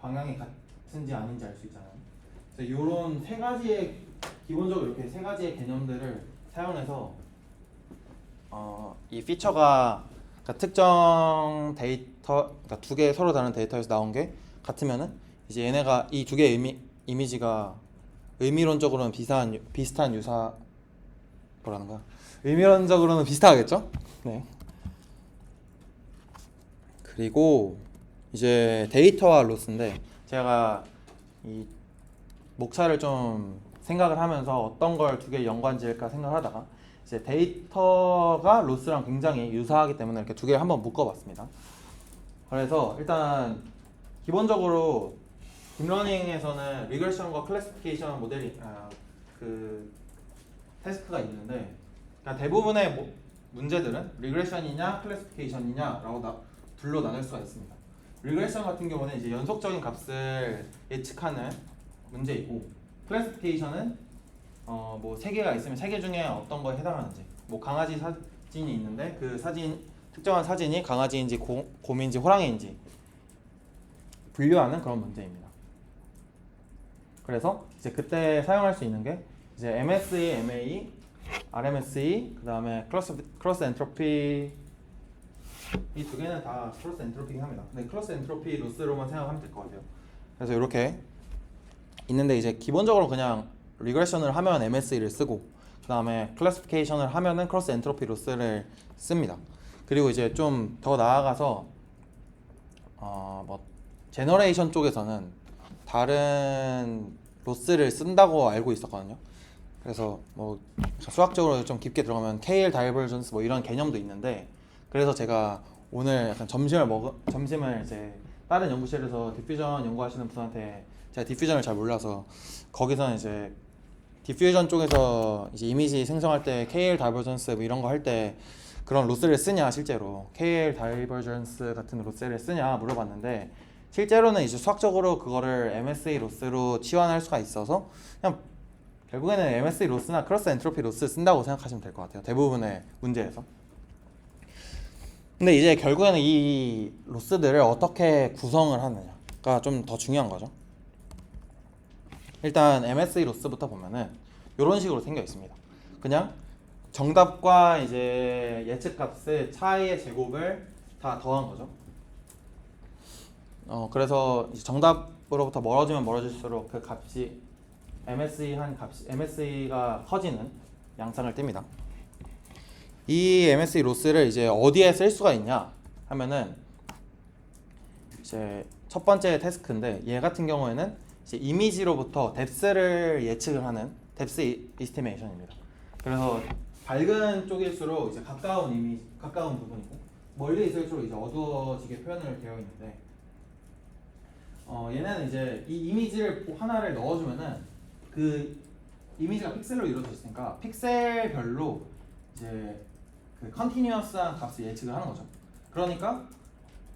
방향이 같은지 아닌지 알 수 있잖아요. 그래서 이런 세 가지의 기본적으로 이렇게 세 가지의 개념들을 사용해서 이 피처가 그러니까 특정 데이터, 그러니까 두 개 서로 다른 데이터에서 나온 게 같으면은 이제 얘네가 이 두 개의 이미지가 의미론적으로는 비슷한 유사 뭐라는 거야? 의미론적으로는 비슷하겠죠? 네. 그리고 이제 데이터와 로스인데 제가 이 목차를 좀 생각을 하면서 어떤 걸 두 개 연관지을까 생각하다가 이제 데이터가 로스랑 굉장히 유사하기 때문에 이렇게 두 개를 한번 묶어봤습니다. 그래서 일단 기본적으로 딥러닝에서는 리그레션과 클래시피케이션 모델이 그 태스크가 있는데 그러니까 대부분의 문제들은 리그레션이냐 클래시피케이션이냐라고 둘로 나눌 수가 있습니다. 리그레션 같은 경우는 이제 연속적인 값을 예측하는 문제이고 클래시피케이션은 뭐 세 개가 있으면 세 개 중에 어떤 거에 해당하는지 뭐 강아지 사진이 있는데 그 특정한 사진이 강아지인지 곰인지 호랑이인지 분류하는 그런 문제입니다. 그래서 이제 그때 사용할 수 있는 게 이제 MSE, MA, RMSE, 그 다음에 크로스 엔트로피 이 두 개는 다 크로스 엔트로피긴 합니다. 근데 크로스 엔트로피 로스로만 생각하면 될 것 같아요. 그래서 이렇게 있는데 이제 기본적으로 그냥 리그레션을 하면 MSE를 쓰고 그 다음에 클래시피케이션을 하면은 크로스 엔트로피 로스를 씁니다. 그리고 이제 좀 더 나아가서 뭐 제너레이션 쪽에서는 다른 로스를 쓴다고 알고 있었거든요. 그래서 뭐 수학적으로 좀 깊게 들어가면 KL 다이버전스 뭐 이런 개념도 있는데 그래서 제가 오늘 약간 점심을 이제 다른 연구실에서 디퓨전 연구하시는 분한테 제가 디퓨전을 잘 몰라서 거기서는 이제 디퓨전 쪽에서 이제 이미지 생성할 때 KL 다이버전스 뭐 이런 거 할 때 그런 로스를 쓰냐 실제로 KL 다이버전스 같은 로스를 쓰냐 물어봤는데 실제로는 이제 수학적으로 그거를 MSE 로스로 치환할 수가 있어서 그냥 결국에는 MSE 로스나 크로스 엔트로피 로스 쓴다고 생각하시면 될 것 같아요. 대부분의 문제에서. 근데 이제 결국에는 이 로스들을 어떻게 구성을 하느냐가 좀 더 중요한 거죠. 일단 MSE 로스부터 보면은 이런 식으로 생겨 있습니다. 그냥 정답과 이제 예측값의 차이의 제곱을 다 더한 거죠. 그래서 이제 정답으로부터 멀어지면 멀어질수록 그 값이 MSE가 커지는 양상을 띱니다. 이 MSE 로스를 이제 어디에 쓸 수가 있냐 하면은 이제 첫 번째 태스크인데 얘 같은 경우에는 이제 이미지로부터 뎁스를 예측을 하는 뎁스 이스티메이션입니다. 그래서 밝은 쪽일수록 이제 가까운 부분이고 멀리 있을수록 이제 어두워지게 표현을 되어 있는데 얘는 이제 이 이미지를 하나를 넣어주면은 그 이미지가 픽셀로 이루어져 있으니까 픽셀별로 이제 그 컨티뉴어스한 값을 예측을 하는 거죠. 그러니까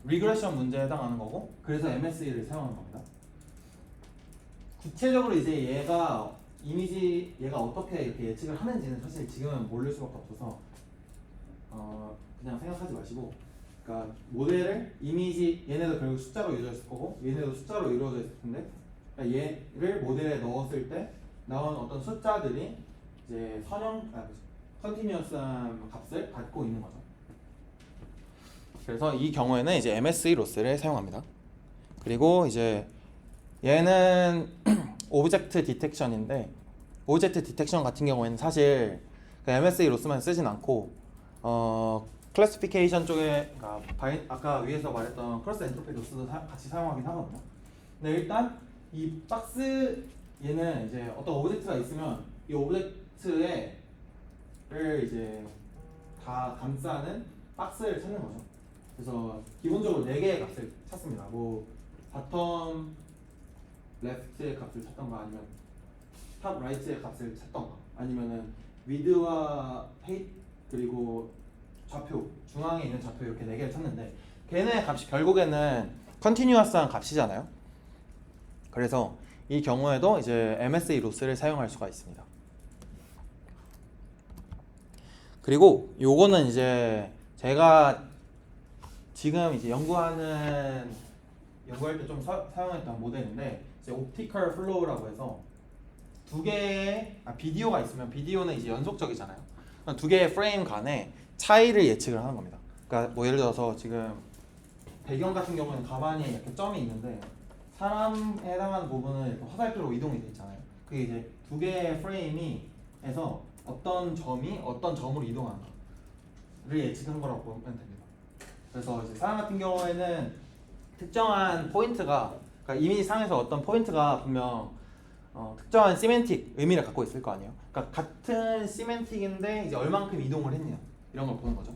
리그레션 문제에 해당하는 거고 그래서 MSE를 사용하는 겁니다. 구체적으로 이제 얘가 어떻게 이렇게 예측을 하는지는 사실 지금은 모를 수밖에 없어서 그냥 생각하지 마시고 그러니까 모델을 얘네도 결국 숫자로 이루어져 있을 거고 얘네도 숫자로 이루어져 있을 텐데 그러니까 얘를 모델에 넣었을 때 나온 어떤 숫자들이 이제 컨티뉴어스한 값을 갖고 있는 거죠. 그래서 이 경우에는 이제 MSE 로스를 사용합니다. 그리고 이제 얘는 오브젝트 디텍션인데 오브젝트 디텍션 같은 경우에는 사실 그 MSE 로스만 쓰진 않고 클래시피케이션 쪽에 그러니까 아까 위에서 말했던 크로스 엔트로피 로스도 같이 사용하긴 하거든요. 근데 일단 이 박스 얘는 이제 어떤 오브젝트가 있으면 이 오브젝트를 이제 다 감싸는 박스를 찾는 거죠. 그래서 기본적으로 4개의 값을 찾습니다. 뭐 바텀 레프트의 값을 찾던가 아니면 탑 라이트의 값을 찾던가 아니면은 위드와 헤이트 그리고 좌표 중앙에 있는 좌표 이렇게 4개를 찾는데 걔네 값이 결국에는 컨티뉴어스한 값이잖아요. 그래서 이 경우에도 이제 MSE 로스를 사용할 수가 있습니다. 그리고 요거는 이제 제가 지금 이제 연구할 때 좀 사용했던 모델인데 이제 옵티컬 플로우라고 해서 두 개의 비디오가 있으면 비디오는 이제 연속적이잖아요. 두 개의 프레임 간의 차이를 예측을 하는 겁니다. 그러니까 뭐 예를 들어서 지금 배경 같은 경우는 가만히 이렇게 점이 있는데 사람에 해당하는 부분은 이렇게 화살표로 이동이 돼 있잖아요. 그게 이제 두 개의 프레임이에서 어떤 점이 어떤 점으로 이동하는가를 예측한 거라고 보면 됩니다. 그래서 이제 사람 같은 경우에는 특정한 포인트가 그러니까 이미지 상에서 어떤 포인트가 분명 특정한 시멘틱 의미를 갖고 있을 거 아니에요. 그러니까 같은 시멘틱인데 이제 얼만큼 이동을 했냐 이런 걸 보는 거죠.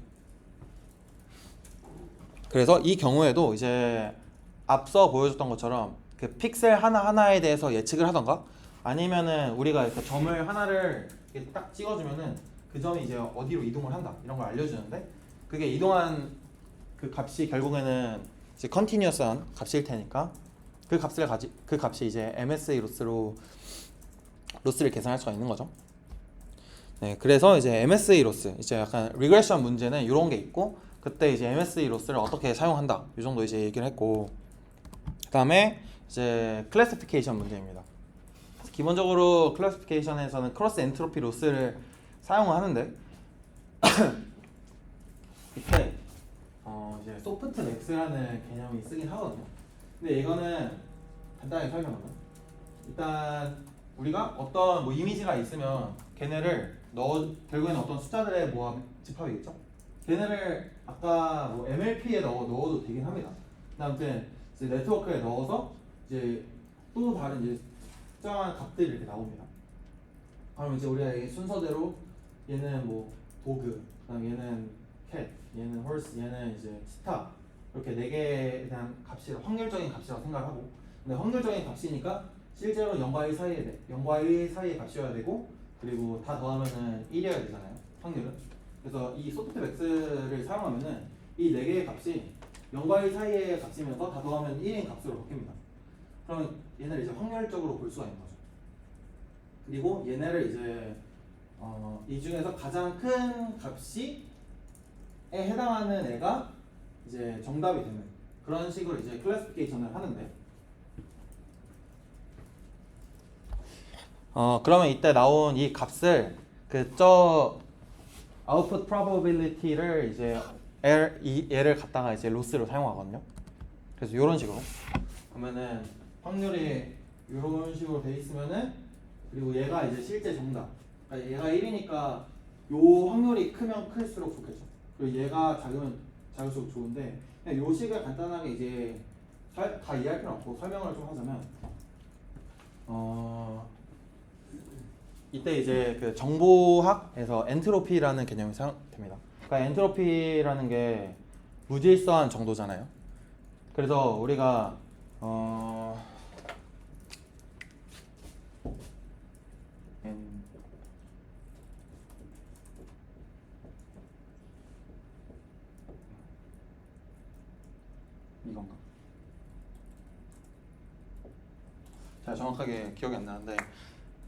그래서 이 경우에도 이제 앞서 보여줬던 것처럼 그 픽셀 하나하나에 대해서 예측을 하던가 아니면은 우리가 이렇게 점을 하나를 이렇게 딱 찍어주면은 그 점이 이제 어디로 이동을 한다 이런 걸 알려주는데 그게 이동한 그 값이 결국에는 이제 컨티뉴어스한 값일 테니까 그 값이 이제 MSE 로스를 계산할 수가 있는 거죠. 네, 그래서 이제 MSE 로스 이제 약간 리그레션 문제는 이런 게 있고 그때 이제 MSE 로스를 어떻게 사용한다 이 정도 이제 얘기를 했고 그다음에 이제 클래시피케이션 문제입니다. 기본적으로 클래시피케이션에서는 크로스 엔트로피 로스를 사용하는데 이때 이제 소프트 맥스라는 개념이 쓰긴 하거든요. 근데 이거는 간단하게 설명하면 일단 우리가 어떤 뭐 이미지가 있으면 걔네를 결국에는 어떤 숫자들의 집합이겠죠. 걔네를 아까 뭐 MLP에 넣어도 되긴 합니다. 아무튼 이제 네트워크에 넣어서 이제 또 다른 이제 특정한 값들이 이렇게 나옵니다. 그럼 이제 우리가 이 순서대로 얘는 뭐 도그, 그다음 얘는 캣, 얘는 홀스, 얘는 이제 스타 이렇게 4개에 대한 값이 확률적인 값이라고 생각하고 근데 확률적인 값이니까 실제로 0과 1 사이의 값이어야 되고 그리고 다 더하면은 1이어야 되잖아요. 확률은. 그래서 이 소프트 맥스를 사용하면은 이 4개의 값이 0과 1 사이의 값이면서 다 더하면 1인 값으로 바뀝니다. 그러면 얘네를 이제 확률적으로 볼 수가 있는 거죠. 그리고 얘네를 이제 이 중에서 가장 큰 값이 에 해당하는 애가 이제 정답이 되는 그런 식으로 이제 클래시피케이션을 하는데 그러면 이때 나온 이 값을 output probability를 이제 얘를 갖다가 이제 로스로 사용하거든요. 그래서 이런 식으로 그러면은 확률이 이런 식으로 돼 있으면은 그리고 얘가 이제 실제 정답. 그러니까 얘가 1이니까 요 확률이 크면 클수록 좋겠죠. 그리고 얘가 작으면 작을수록 좋은데 그냥 요 식을 간단하게 이제 다 이해할 필요는 없고 설명을 좀 하자면 이때 이제 그 정보학에서 엔트로피라는 개념이 사용됩니다. 그러니까 엔트로피라는 게 무질서한 정도잖아요. 그래서 우리가 이건가? 제가 정확하게 기억이 안 나는데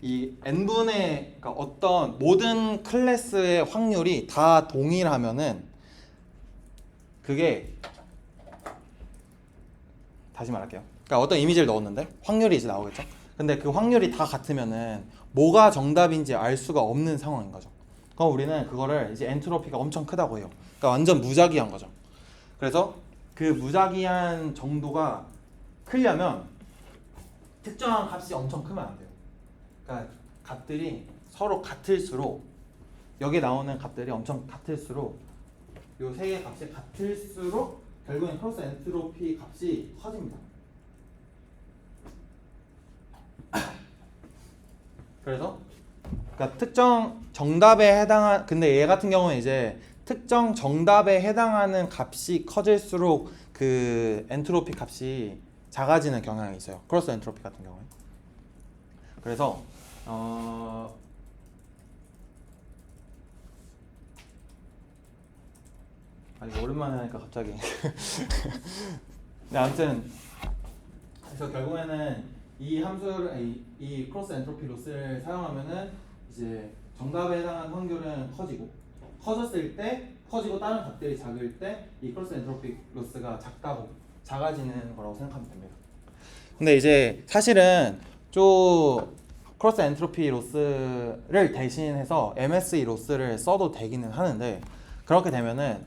이 n분의 그러니까 어떤 모든 클래스의 확률이 다 동일하면은 그게 다시 말할게요. 그러니까 어떤 이미지를 넣었는데 확률이 이제 나오겠죠. 근데 그 확률이 다 같으면은 뭐가 정답인지 알 수가 없는 상황인 거죠. 그럼 우리는 그거를 이제 엔트로피가 엄청 크다고 해요. 그러니까 완전 무작위한 거죠. 그래서 그 무작위한 정도가 크려면 특정한 값이 엄청 크면 안 돼요. 그러니까 값들이 서로 같을수록 여기 나오는 값들이 엄청 같을수록 요 세 개의 값이 같을수록 결국엔 크로스 엔트로피 값이 커집니다. 그래서 그러니까 특정 정답에 해당한 근데 얘 같은 경우는 이제 특정 정답에 해당하는 값이 커질수록 그 엔트로피 값이 작아지는 경향이 있어요. 크로스 엔트로피 같은 경우에. 그래서 아니 오랜만에 하니까 갑자기 네, 아무튼 그래서 결국에는 이 함수를 이 크로스 엔트로피 로스를 사용하면은 이제 정답에 해당하는 확률은 커졌을 때 커지고 다른 값들이 작을 때 이 크로스 엔트로피 로스가 작아지는 거라고 생각하면 됩니다. 근데 이제 사실은 좀 크로스 엔트로피 로스를 대신해서 MSE 로스를 써도 되기는 하는데 그렇게 되면은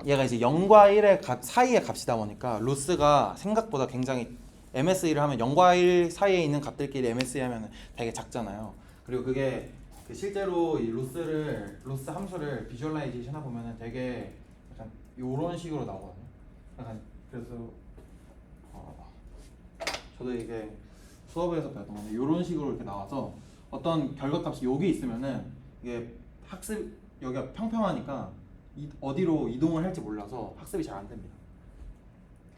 얘가 이제 0과 1의 사이의 값이다 보니까 로스가 생각보다 굉장히 MSE를 하면 0과 1 사이에 있는 값들끼리 MSE 하면 되게 작잖아요. 그리고 그게 그 실제로 이 로스 함수를 비주얼라이제이션 해보면 되게 약간 이런 식으로 나오거든요. 약간 그래서 저도 이게 수업에서 배웠던 건데 이런 식으로 이렇게 나와서 어떤 결과값이 여기 있으면은 이게 여기가 평평하니까 어디로 이동을 할지 몰라서 학습이 잘 안 됩니다.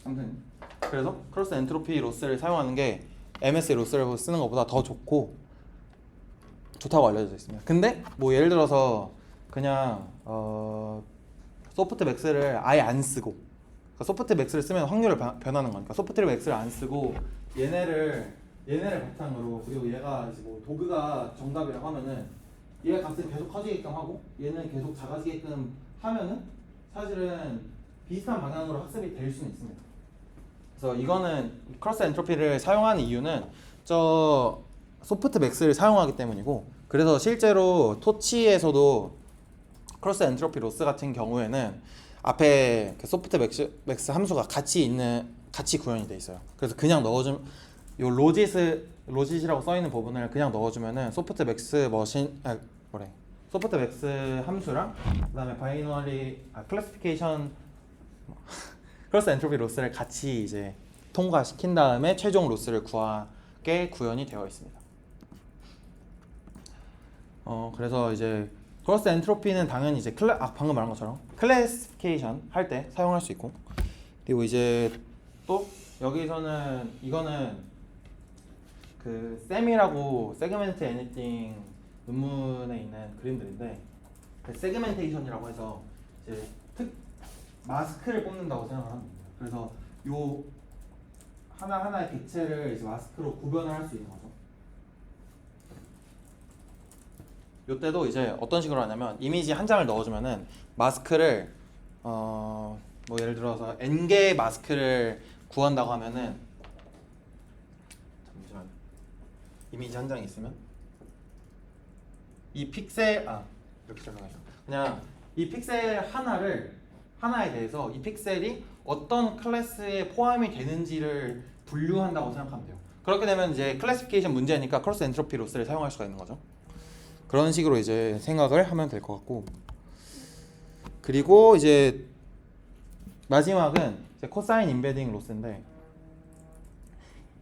아무튼 그래서 크로스 엔트로피 로스를 사용하는 게 MSE 로스를 쓰는 것보다 더 좋다고 알려져 있습니다. 근데 뭐 예를 들어서 그냥 소프트 맥스를 아예 안 쓰고 그러니까 소프트 맥스를 쓰면 확률을 변하는 거니까 소프트 맥스를 안 쓰고 얘네를 바탕으로 그리고 얘가 이제 뭐 도그가 정답이라고 하면은 얘 값은 계속 커지게끔 하고 얘는 계속 작아지게끔 하면은 사실은 비슷한 방향으로 학습이 될 수는 있습니다. 그래서 이거는 크로스 엔트로피를 사용하는 이유는 저 소프트 맥스를 사용하기 때문이고 그래서 실제로 토치에서도 크로스 엔트로피 로스 같은 경우에는 앞에 그 소프트 맥스 함수가 같이 구현이 돼 있어요. 그래서 그냥 넣어주면 요 로짓이라고 써 있는 부분을 그냥 넣어주면은 소프트 맥스 함수랑 그다음에 바이너리 클래시피케이션 크로스 엔트로피 로스를 같이 이제 통과시킨 다음에 최종 로스를 구하게 구현이 되어 있습니다. 그래서 이제 크로스 엔트로피는 당연히 이제 방금 말한 것처럼 클래시피케이션 할 때 사용할 수 있고 그리고 이제 또 여기서는 이거는 그 셈이라고 세그멘트 애니띵 논문에 있는 그림들인데 세그멘테이션이라고 해서 이제 마스크를 뽑는다고 생각을 합니다. 그래서 요 하나하나의 객체를 이제 마스크로 구별을 할 수 있는 거죠. 요때도 이제 어떤 식으로 하냐면 이미지 한 장을 넣어주면은 마스크를 뭐 예를 들어서 n개의 마스크를 구한다고 하면은 잠시만 이미지 한 장이 있으면 이 픽셀 이렇게 설명해요. 그냥 이 픽셀 하나에 대해서 이 픽셀이 어떤 클래스에 포함이 되는지를 분류한다고 생각하면 돼요. 그렇게 되면 이제 클래시피케이션 문제니까 크로스 엔트로피 로스를 사용할 수가 있는 거죠. 그런 식으로 이제 생각을 하면 될 것 같고 그리고 이제 마지막은 이제 코사인 인베딩 로스인데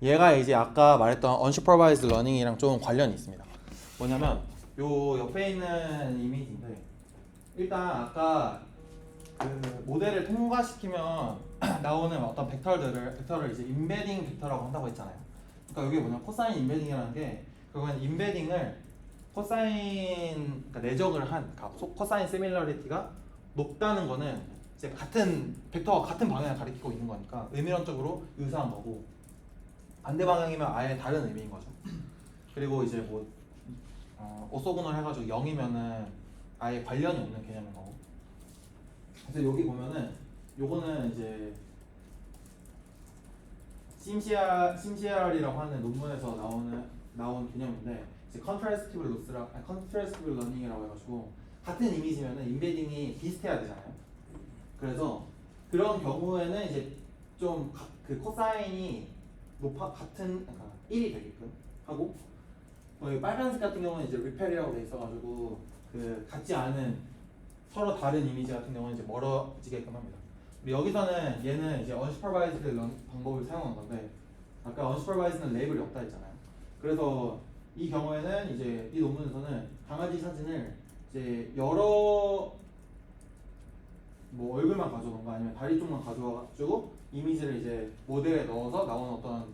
얘가 이제 아까 말했던 unsupervised learning이랑 좀 관련이 있습니다. 뭐냐면 요 옆에 있는 이미지인데 일단 아까 그 모델을 통과시키면 나오는 어떤 벡터를 이제 인베딩 벡터라고 한다고 했잖아요. 그러니까 이게 뭐냐 코사인 인베딩이라는 게 그건 인베딩을 코사인 그러니까 내적을 한 코사인 시밀러리티가 높다는 거는 이제 같은 벡터와 같은 방향을 가리키고 있는 거니까 의미론적으로 유사한 거고 반대 방향이면 아예 다른 의미인 거죠. 그리고 이제 뭐 오소고널 해가지고 0이면은 아예 관련이 없는 개념인 거고. 그래서 여기 보면은 요거는 이제 심시알이라고 하는 논문에서 나온 개념인데 이제 contrastive learning이라고 해가지고 같은 이미지면은 인베딩이 비슷해야 되잖아요. 그래서 그런 경우에는 이제 좀 그 코사인이 그러니까 1이 되게끔 하고 빨간색 같은 경우는 이제 리펠이라고 돼 있어가지고 그 같지 않은 서로 다른 이미지 같은 경우는 이제 멀어지게끔 합니다. 여기서는 얘는 이제 unsupervised 방법을 사용한 건데 아까 unsupervised는 레이블이 없다 했잖아요. 그래서 이 경우에는 이제 이 논문에서는 강아지 사진을 이제 여러 뭐 얼굴만 가져오던가 아니면 다리 쪽만 가져와가지고 이미지를 이제 모델에 넣어서 나오는 어떤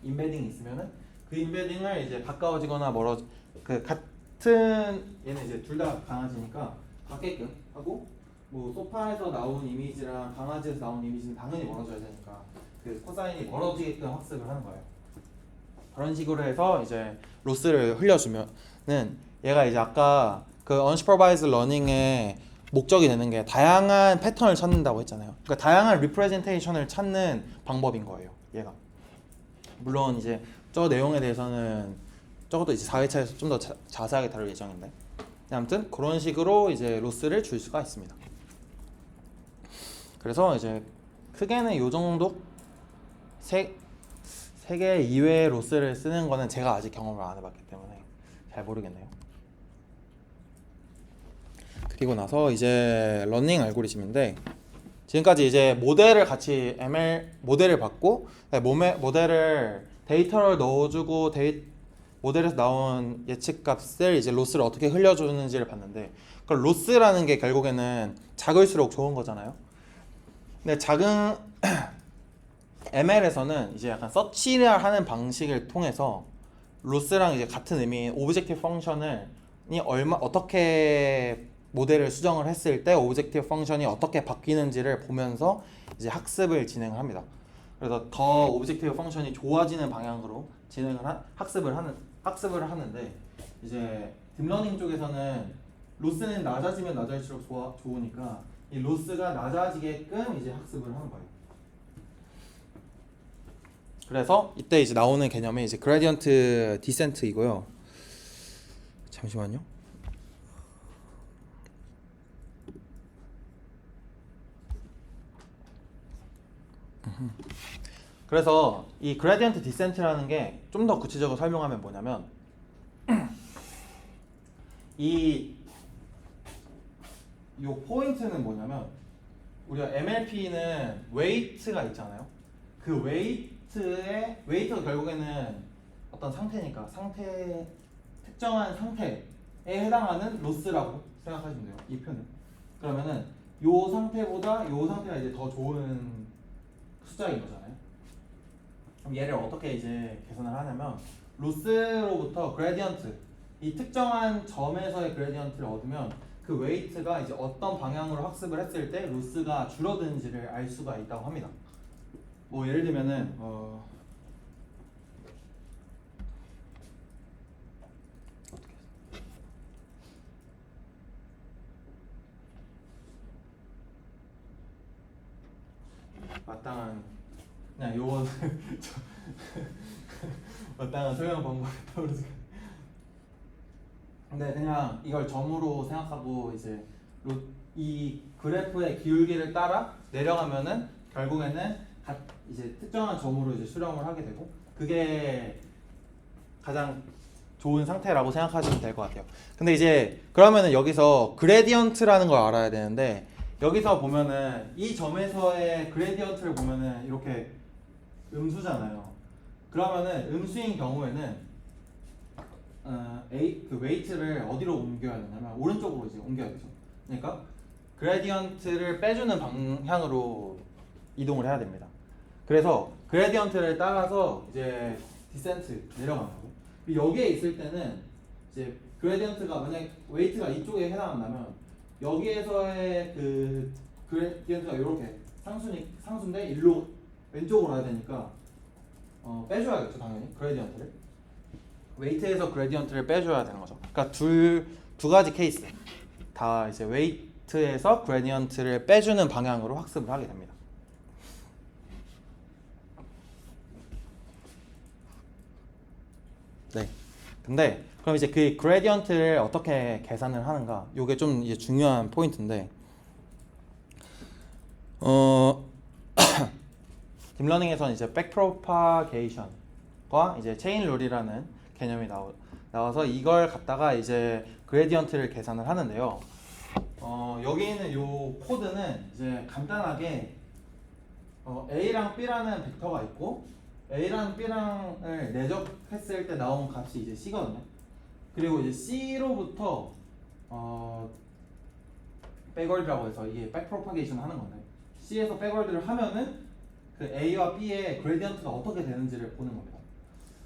인베딩이 있으면은 그 인베딩을 이제 가까워지거나 멀어 그 같은 얘는 이제 둘 다 강아지니까 같게끔 하고 뭐 소파에서 나온 이미지랑 강아지에서 나온 이미지는 당연히 멀어져야 되니까 그 코사인이 멀어지게끔 학습을 하는 거예요. 그런 식으로 해서 이제 로스를 흘려주면은 얘가 이제 아까 그 unsupervised learning의 목적이 되는 게 다양한 패턴을 찾는다고 했잖아요. 그러니까 다양한 리프레젠테이션을 찾는 방법인 거예요. 얘가 물론 이제 저 내용에 대해서는 저것도 이제 4회차에서 좀 더 자세하게 다룰 예정인데 아무튼 그런 식으로 이제 로스를 줄 수가 있습니다. 그래서 이제 크게는 요 정도 세 개 이외의 로스를 쓰는 거는 제가 아직 경험을 안 해봤기 때문에 잘 모르겠네요. 그리고 나서 이제 러닝 알고리즘인데 지금까지 이제 모델을 같이 ML 모델을 받고 모델을 데이터를 넣어주고 모델에서 나온 예측값을 이제 로스를 어떻게 흘려주는지를 봤는데 그 로스라는 게 결국에는 작을수록 좋은 거잖아요. 근데 작은 ML에서는 이제 약간 서치를 하는 방식을 통해서 로스랑 이제 같은 의미인 오브젝티브 펑션을 어떻게 모델을 수정을 했을 때 오브젝티브 펑션이 어떻게 바뀌는지를 보면서 이제 학습을 진행을 합니다. 그래서 더 오브젝티브 펑션이 좋아지는 방향으로 학습을 하는데 이제 딥러닝 쪽에서는 로스는 낮아지면 낮아질수록 좋으니까 이 로스가 낮아지게끔 이제 학습을 하는 거예요. 그래서 이때 이제 나오는 개념이 이제 그레디언트 디센트이고요. 잠시만요. 그래서 이 그레디언트 디센트라는 게 좀 더 구체적으로 설명하면 뭐냐면 요 포인트는 뭐냐면 우리가 MLP는 웨이트가 있잖아요. 그 웨이트가 결국에는 어떤 상태니까 특정한 상태에 해당하는 로스라고 생각하시면 돼요. 이 표는. 그러면은 요 상태보다 요 상태가 이제 더 좋은 숫자인 거잖아요. 그럼 얘를 어떻게 이제 계산을 하냐면 로스로부터 그레디언트 이 특정한 점에서의 그레디언트를 얻으면 그 웨이트가 이제 어떤 방향으로 학습을 했을 때 로스가 줄어드는지를 알 수가 있다고 합니다. 뭐 예를 들면은 마땅한 그냥 요거 마땅한 설명 방법이 떠오르지. 근데 그냥 이걸 점으로 생각하고 이제 이 그래프의 기울기를 따라 내려가면은 결국에는 이제 특정한 점으로 이제 수렴을 하게 되고 그게 가장 좋은 상태라고 생각하시면 될 것 같아요. 근데 이제 그러면은 여기서 그레디언트라는 걸 알아야 되는데 여기서 보면은 이 점에서의 그레디언트를 보면은 이렇게 음수잖아요. 그러면은 음수인 경우에는 그 웨이트를 어디로 옮겨야 되냐면 오른쪽으로 이제 옮겨야 되죠. 그러니까 그레디언트를 빼주는 방향으로 이동을 해야 됩니다. 그래서 그레디언트를 따라서 이제 디센트 내려간다고. 여기에 있을 때는 이제 그레디언트가 만약 웨이트가 이쪽에 해당한다면 여기에서의 그 그레디언트가 이렇게 상수인데 일로 왼쪽으로 가야 되니까 빼줘야겠죠 당연히 그레디언트를. 웨이트에서 그레디언트를 빼줘야 되는 거죠. 그러니까 두 가지 케이스 다 이제 웨이트에서 그레디언트를 빼주는 방향으로 학습을 하게 됩니다. 네. 근데 그럼 이제 그 그레디언트를 어떻게 계산을 하는가? 요게 좀 이제 중요한 포인트인데 딥러닝에서는 이제 백프로파게이션과 이제 체인 룰이라는 개념이 나와서 이걸 갖다가 이제 그레디언트를 계산을 하는데요. 여기 있는 요 코드는 이제 간단하게 A랑 B라는 벡터가 있고 A랑 B랑을 내적했을 때 나온 값이 이제 C거든요. 그리고 이제 C로부터 백월드라고 해서 이게 백프로파게이션 하는 건데 C에서 백월드를 하면은 그 A와 B의 그레디언트가 어떻게 되는지를 보는 겁니다.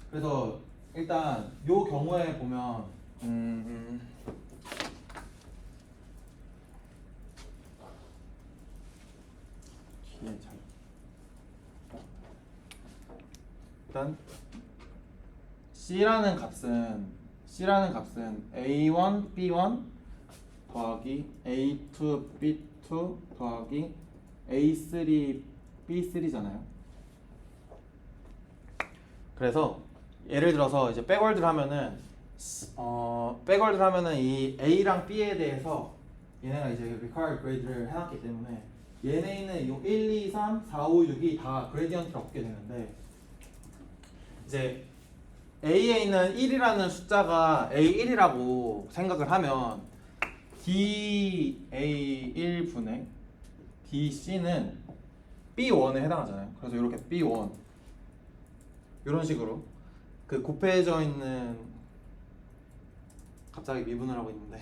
그래서 일단 요 경우에 보면 뒤에 잘 일단 C라는 값은 A1, B1 더하기 A2, B2 더하기 A3, B3잖아요. 그래서 예를 들어서 이제 백월드를 하면은 이 A랑 B에 대해서 얘네가 이제 required grade를 해놨기 때문에 얘네는 요 1, 2, 3, 4, 5, 6이 다 그레디언트를 얻게 되는데 이제 A에 있는 1이라는 숫자가 A1이라고 생각을 하면 DA1분의 DC는 B1에 해당하잖아요. 그래서 이렇게 B1 이런 식으로 그 곱해져 있는 갑자기 미분을 하고 있는데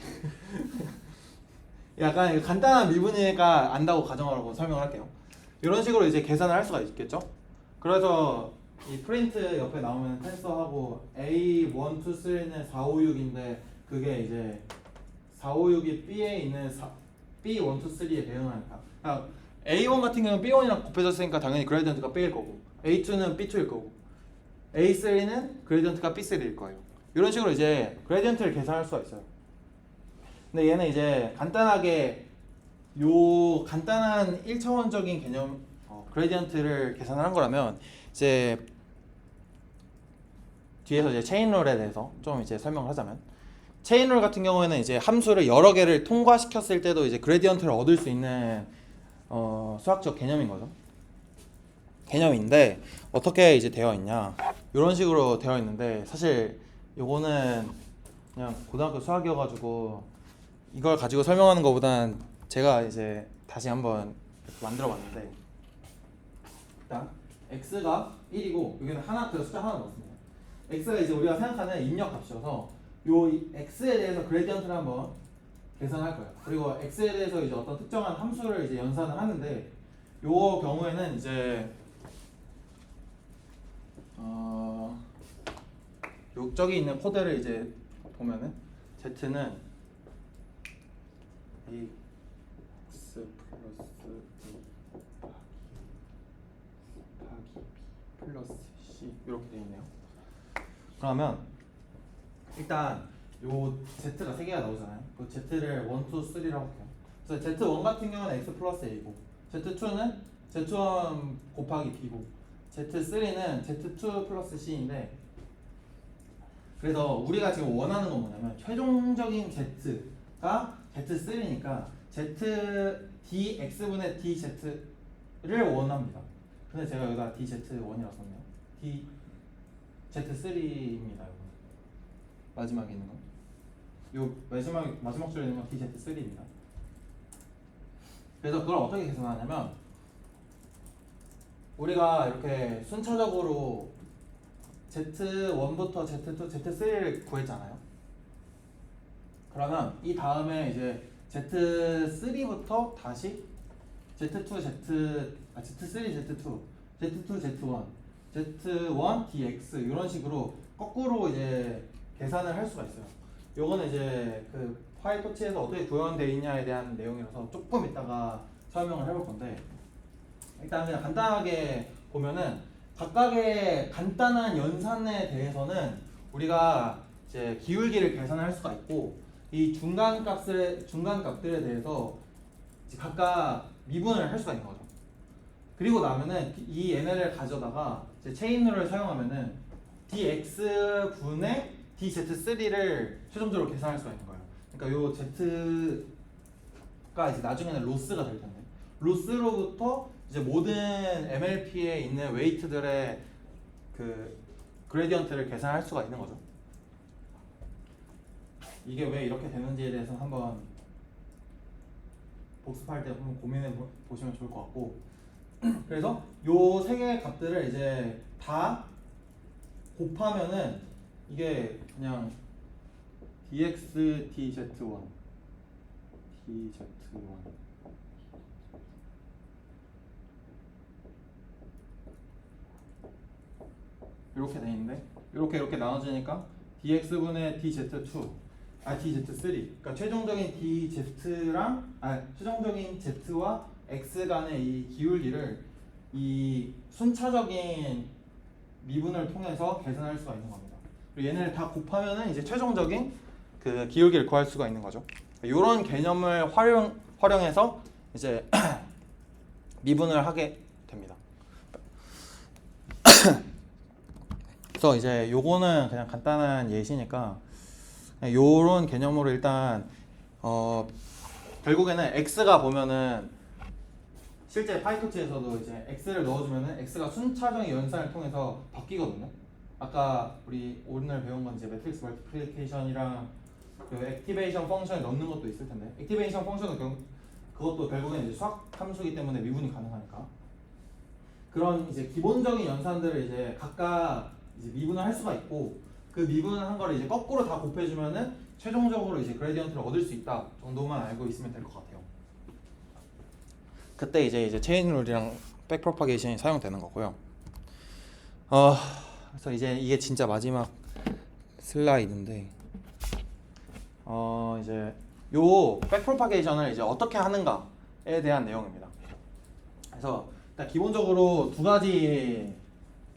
약간 간단한 미분이니까 안다고 가정하라고 설명을 할게요. 이런 식으로 이제 계산을 할 수가 있겠죠. 그래서 이 프린트 옆에 나오면 텐서하고 A1, 2, 3는 4, 5, 6인데 그게 이제 4, 5, 6이 B에 있는 B1, 2, 3에 대응하니까 A1 같은 경우는 B1이랑 곱해졌으니까 당연히 그레디언트가 B일 거고 A2는 B2일 거고 A3는 그레디언트가 B3일 거예요. 이런 식으로 이제 그레디언트를 계산할 수가 있어요. 근데 얘는 이제 간단하게 요 간단한 1차원적인 개념 그레디언트를 계산을 한 거라면 이제 뒤에서 이제 체인룰에 대해서 좀 이제 설명을 하자면 체인룰 같은 경우에는 이제 함수를 여러 개를 통과시켰을 때도 이제 그레디언트를 얻을 수 있는 수학적 개념인 거죠. 개념인데 어떻게 이제 되어 있냐 이런 식으로 되어 있는데 사실 요거는 그냥 고등학교 수학이어가지고 이걸 가지고 설명하는 것보단 제가 이제 다시 한번 만들어 봤는데 일단 x가 1이고 여기는 하나 그 숫자 하나 넣었습니다. x가 이제 우리가 생각하는 입력값이어서 요 x에 대해서 그레디언트를 한번 계산할 거예요. 그리고 x에 대해서 이제 어떤 특정한 함수를 이제 연산을 하는데 요 경우에는 이제 저기 있는 코드를 이제 보면은 z는 x 플러스 b 플러스 c 이렇게 되어 있네요. 그러면 일단 요 z가 3개가 나오잖아요. 그 z를 1, 2, 3라고 할게요. 그래서 z1 같은 경우는 x 플러스 a고 z2는 z1 곱하기 b고 z3는 z2 플러스 c인데 그래서 우리가 지금 원하는 건 뭐냐면 최종적인 z가 z3니까 z dx분의 dz를 원합니다. 근데 제가 여기다 dz1이라고 썼네요. dz3입니다. 마지막에 있는 거. 요 마지막 줄에 있는 건 dz3입니다. 그래서 그걸 어떻게 계산하냐면 우리가 이렇게 순차적으로 Z1부터 Z2, Z3를 구했잖아요. 그러면 이 다음에 이제 Z3부터 다시 Z2, Z3, Z2, Z2, Z1, Z1, DX 이런 식으로 거꾸로 이제 계산을 할 수가 있어요. 요거는 이제 그 파이 토치에서 어떻게 구현되어 있냐에 대한 내용이라서 조금 이따가 설명을 해볼 건데 일단 그냥 간단하게 보면은 각각의 간단한 연산에 대해서는 우리가 이제 기울기를 계산할 수가 있고 이 중간값들에 대해서 이제 각각 미분을 할 수가 있는 거죠. 그리고 나면은 이 얘네를 가져다가 이제 체인룰을 사용하면은 dx 분의 dz3를 최종적으로 계산할 수가 있는 거예요. 그러니까 요 z가 이제 나중에는 로스가 될 텐데 로스로부터 이제 모든 MLP에 있는 웨이트들의 그 그레디언트를 계산할 수가 있는 거죠. 이게 왜 이렇게 되는지에 대해서 한번 복습할 때 한번 고민해 보시면 좋을 것 같고 그래서 요 세 개의 값들을 이제 다 곱하면은 이게 그냥 dx dz1 이렇게 돼 있는데 이렇게 나눠지니까 dx분의 dz2 dz3 그러니까 최종적인 dz랑 최종적인 z와 x 간의 이 기울기를 이 순차적인 미분을 통해서 계산할 수가 있는 겁니다. 그리고 얘네를 다 곱하면은 이제 최종적인 그 기울기를 구할 수가 있는 거죠. 이런 개념을 활용해서 이제 미분을 하게 됩니다. 그래서 이제 요거는 그냥 간단한 예시니까 요런 개념으로 일단 결국에는 x가 보면은 실제 파이토치에서도 이제 x를 넣어주면은 x가 순차적인 연산을 통해서 바뀌거든요. 아까 우리 오늘 배운 건 이제 매트릭스 멀티플리케이션이랑 그 액티베이션 펑션을 넣는 것도 있을 텐데 액티베이션 펑션은 그것도 결국에는 이제 수학 함수이기 때문에 미분이 가능하니까 그런 이제 기본적인 연산들을 이제 각각 이제 미분을 할 수가 있고 그 미분한 거를 이제 거꾸로 다 곱해주면은 최종적으로 이제 그레디언트를 얻을 수 있다 정도만 알고 있으면 될 것 같아요. 그때 이제 체인 룰이랑 백 프로파게이션이 사용되는 거고요. 그래서 이제 이게 진짜 마지막 슬라이드인데 이제 요 백 프로파게이션을 이제 어떻게 하는가에 대한 내용입니다. 그래서 일단 기본적으로 두 가지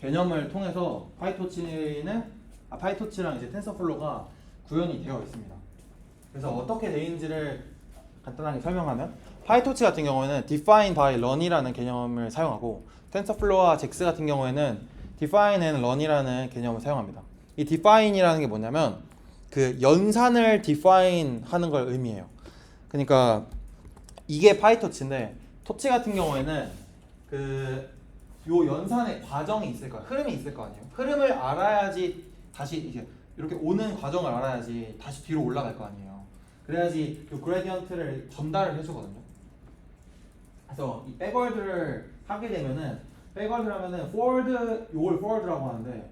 개념을 통해서 파이토치랑 이제 텐서플로우가 구현이 되어 있습니다. 그래서 어떻게 되어 있는지를 간단하게 설명하면 파이토치 같은 경우에는 define by run이라는 개념을 사용하고 텐서플로우와 잭스 같은 경우에는 define and run이라는 개념을 사용합니다. 이 define이라는 게 뭐냐면 그 연산을 define 하는 걸 의미해요. 그러니까 이게 파이토치인데 토치 같은 경우에는 그 요 연산의 과정이 있을 거야. 흐름이 있을 거 아니에요. 흐름을 알아야지 다시 이렇게 오는 과정을 알아야지 다시 뒤로 올라갈 거 아니에요. 그래야지 요 그레디언트를 전달을 해주거든요. 그래서 이 백월드를 하게 되면은 백월드를 하면은 요걸 forward라고 하는데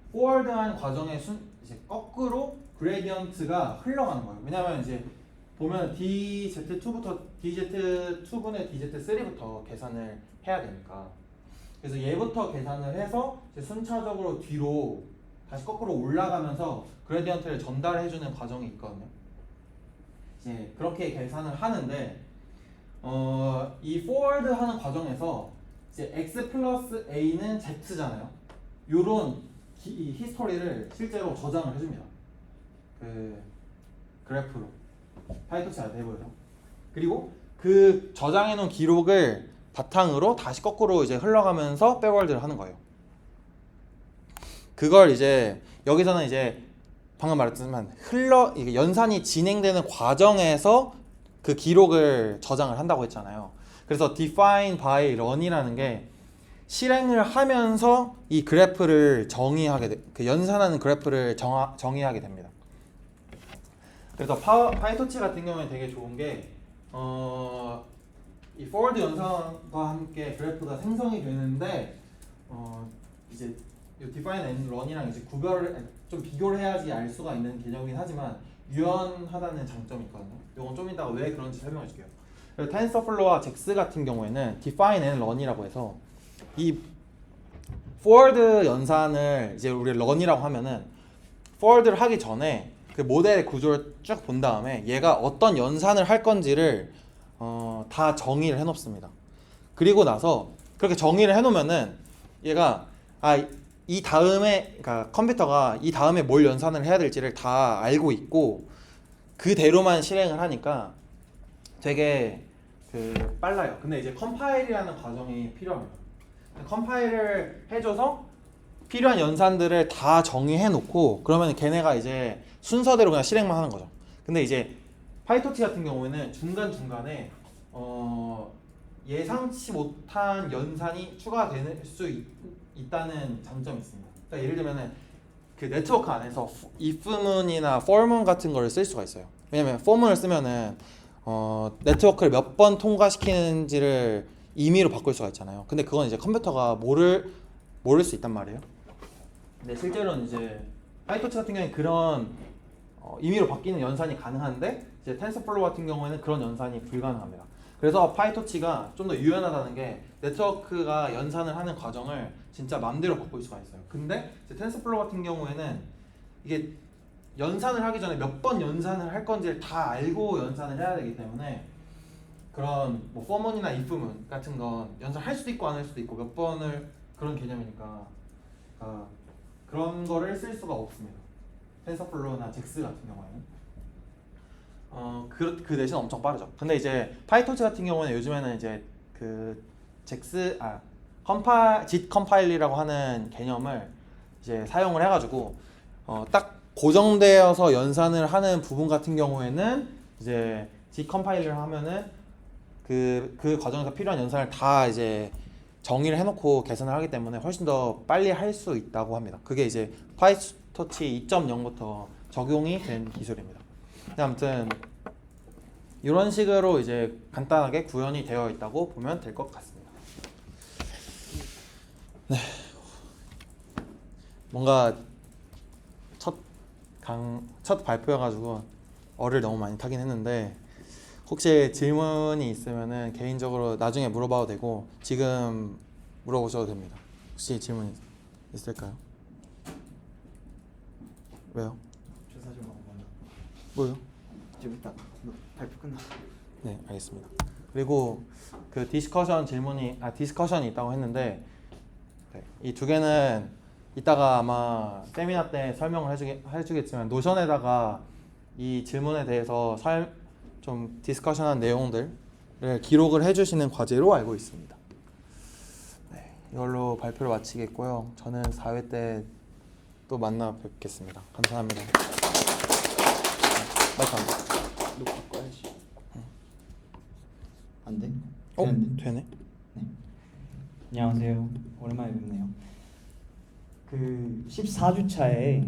forward한 과정의 이제 거꾸로 그레디언트가 흘러가는 거예요. 왜냐면 이제 보면 dz2분의 dz3부터 계산을 해야 되니까. 그래서 얘부터 계산을 해서 이제 순차적으로 뒤로 다시 거꾸로 올라가면서 그레디언트를 전달해주는 과정이 있거든요. 이제 그렇게 계산을 하는데 이 forward 하는 과정에서 이제 x 플러스 a는 z잖아요. 요런 이 히스토리를 실제로 저장을 해줍니다. 그 그래프로 파이토치가 돼버려요. 그리고 그 저장해놓은 기록을 바탕으로 다시 거꾸로 이제 흘러가면서 백월드를 하는 거예요. 그걸 이제 여기서는 이제 방금 말했지만 이게 연산이 진행되는 과정에서 그 기록을 저장을 한다고 했잖아요. 그래서 define by run이라는 게 실행을 하면서 이 그래프를 그 연산하는 그래프를 정의하게 됩니다. 그래서 파이토치 같은 경우에 되게 좋은 게 이 forward 연산과 함께 그래프가 생성이 되는데 이제 이 define and run이랑 이제 좀 비교를 해야지 알 수가 있는 개념이긴 하지만 유연하다는 장점이 있거든요. 이건 좀 이따가 왜 그런지 설명해 줄게요. 그리고 텐서플로우와 잭스 같은 경우에는 define and run이라고 해서 이 forward 연산을 이제 우리 run이라고 하면은 forward를 하기 전에 그 모델의 구조를 쭉 본 다음에 얘가 어떤 연산을 할 건지를 다 정의를 해놓습니다. 그리고 나서 그렇게 정의를 해놓으면은 얘가 이 다음에 그러니까 컴퓨터가 이 다음에 뭘 연산을 해야 될지를 다 알고 있고 그대로만 실행을 하니까 되게 빨라요. 근데 이제 컴파일이라는 과정이 필요합니다. 컴파일을 해줘서 필요한 연산들을 다 정의해 놓고 그러면 걔네가 이제 순서대로 그냥 실행만 하는 거죠. 근데 이제 파이토치 같은 경우에는 중간중간에 예상치 못한 연산이 추가될 수 있다는 장점이 있습니다. 그러니까 예를 들면은 그 네트워크 안에서 if문이나 for문 같은 거를 쓸 수가 있어요. 왜냐면 for문을 쓰면은 네트워크를 몇 번 통과시키는지를 임의로 바꿀 수가 있잖아요. 근데 그건 이제 컴퓨터가 모를 수 있단 말이에요. 근데 실제로는 이제 파이토치 같은 경우에 그런 임의로 바뀌는 연산이 가능한데 이제 텐서플로우 같은 경우에는 그런 연산이 불가능합니다. 그래서 파이토치가 좀 더 유연하다는 게 네트워크가 연산을 하는 과정을 진짜 맘대로 바꿀 수가 있어요. 근데 이제 텐서플로우 같은 경우에는 이게 연산을 하기 전에 몇 번 연산을 할 건지를 다 알고 연산을 해야 되기 때문에 그런 뭐 for문이나 if문 같은 건 연산할 수도 있고 안 할 수도 있고 몇 번을 그런 개념이니까 그런 거를 쓸 수가 없습니다. 텐서플로우나 잭스 같은 경우에는 그 대신 엄청 빠르죠. 근데 이제 파이토치 같은 경우는 요즘에는 이제 그 짓 컴파일이라고 하는 개념을 이제 사용을 해가지고 딱 고정되어서 연산을 하는 부분 같은 경우에는 이제 짓 컴파일을 하면은 그 과정에서 필요한 연산을 다 이제 정의를 해놓고 계산을 하기 때문에 훨씬 더 빨리 할 수 있다고 합니다. 그게 이제 파이토치 2.0부터 적용이 된 기술입니다. 아무튼 이런 식으로 이제 간단하게 구현이 되어 있다고 보면 될 것 같습니다. 네, 뭔가 첫 발표여가지고 어를 너무 많이 타긴 했는데 혹시 질문이 있으면은 개인적으로 나중에 물어봐도 되고 지금 물어보셔도 됩니다. 혹시 질문 있을까요? 왜요? 조사 좀 하고 가나. 뭐요? 좀 이따 발표 끝나. 네, 알겠습니다. 그리고 그 디스커션이 있다고 했는데 네, 이 두 개는 이따가 아마 세미나 때 설명을 해주겠지만 노션에다가 이 질문에 대해서 좀 디스커션한 내용들을 기록을 해주시는 과제로 알고 있습니다. 네, 이걸로 발표를 마치겠고요. 저는 4회 때 또 만나 뵙겠습니다. 감사합니다. 마이크 안 돼. 녹화 꺼야지. 안 돼? 되네. 안녕하세요. 오랜만에 뵙네요. 그 14주차에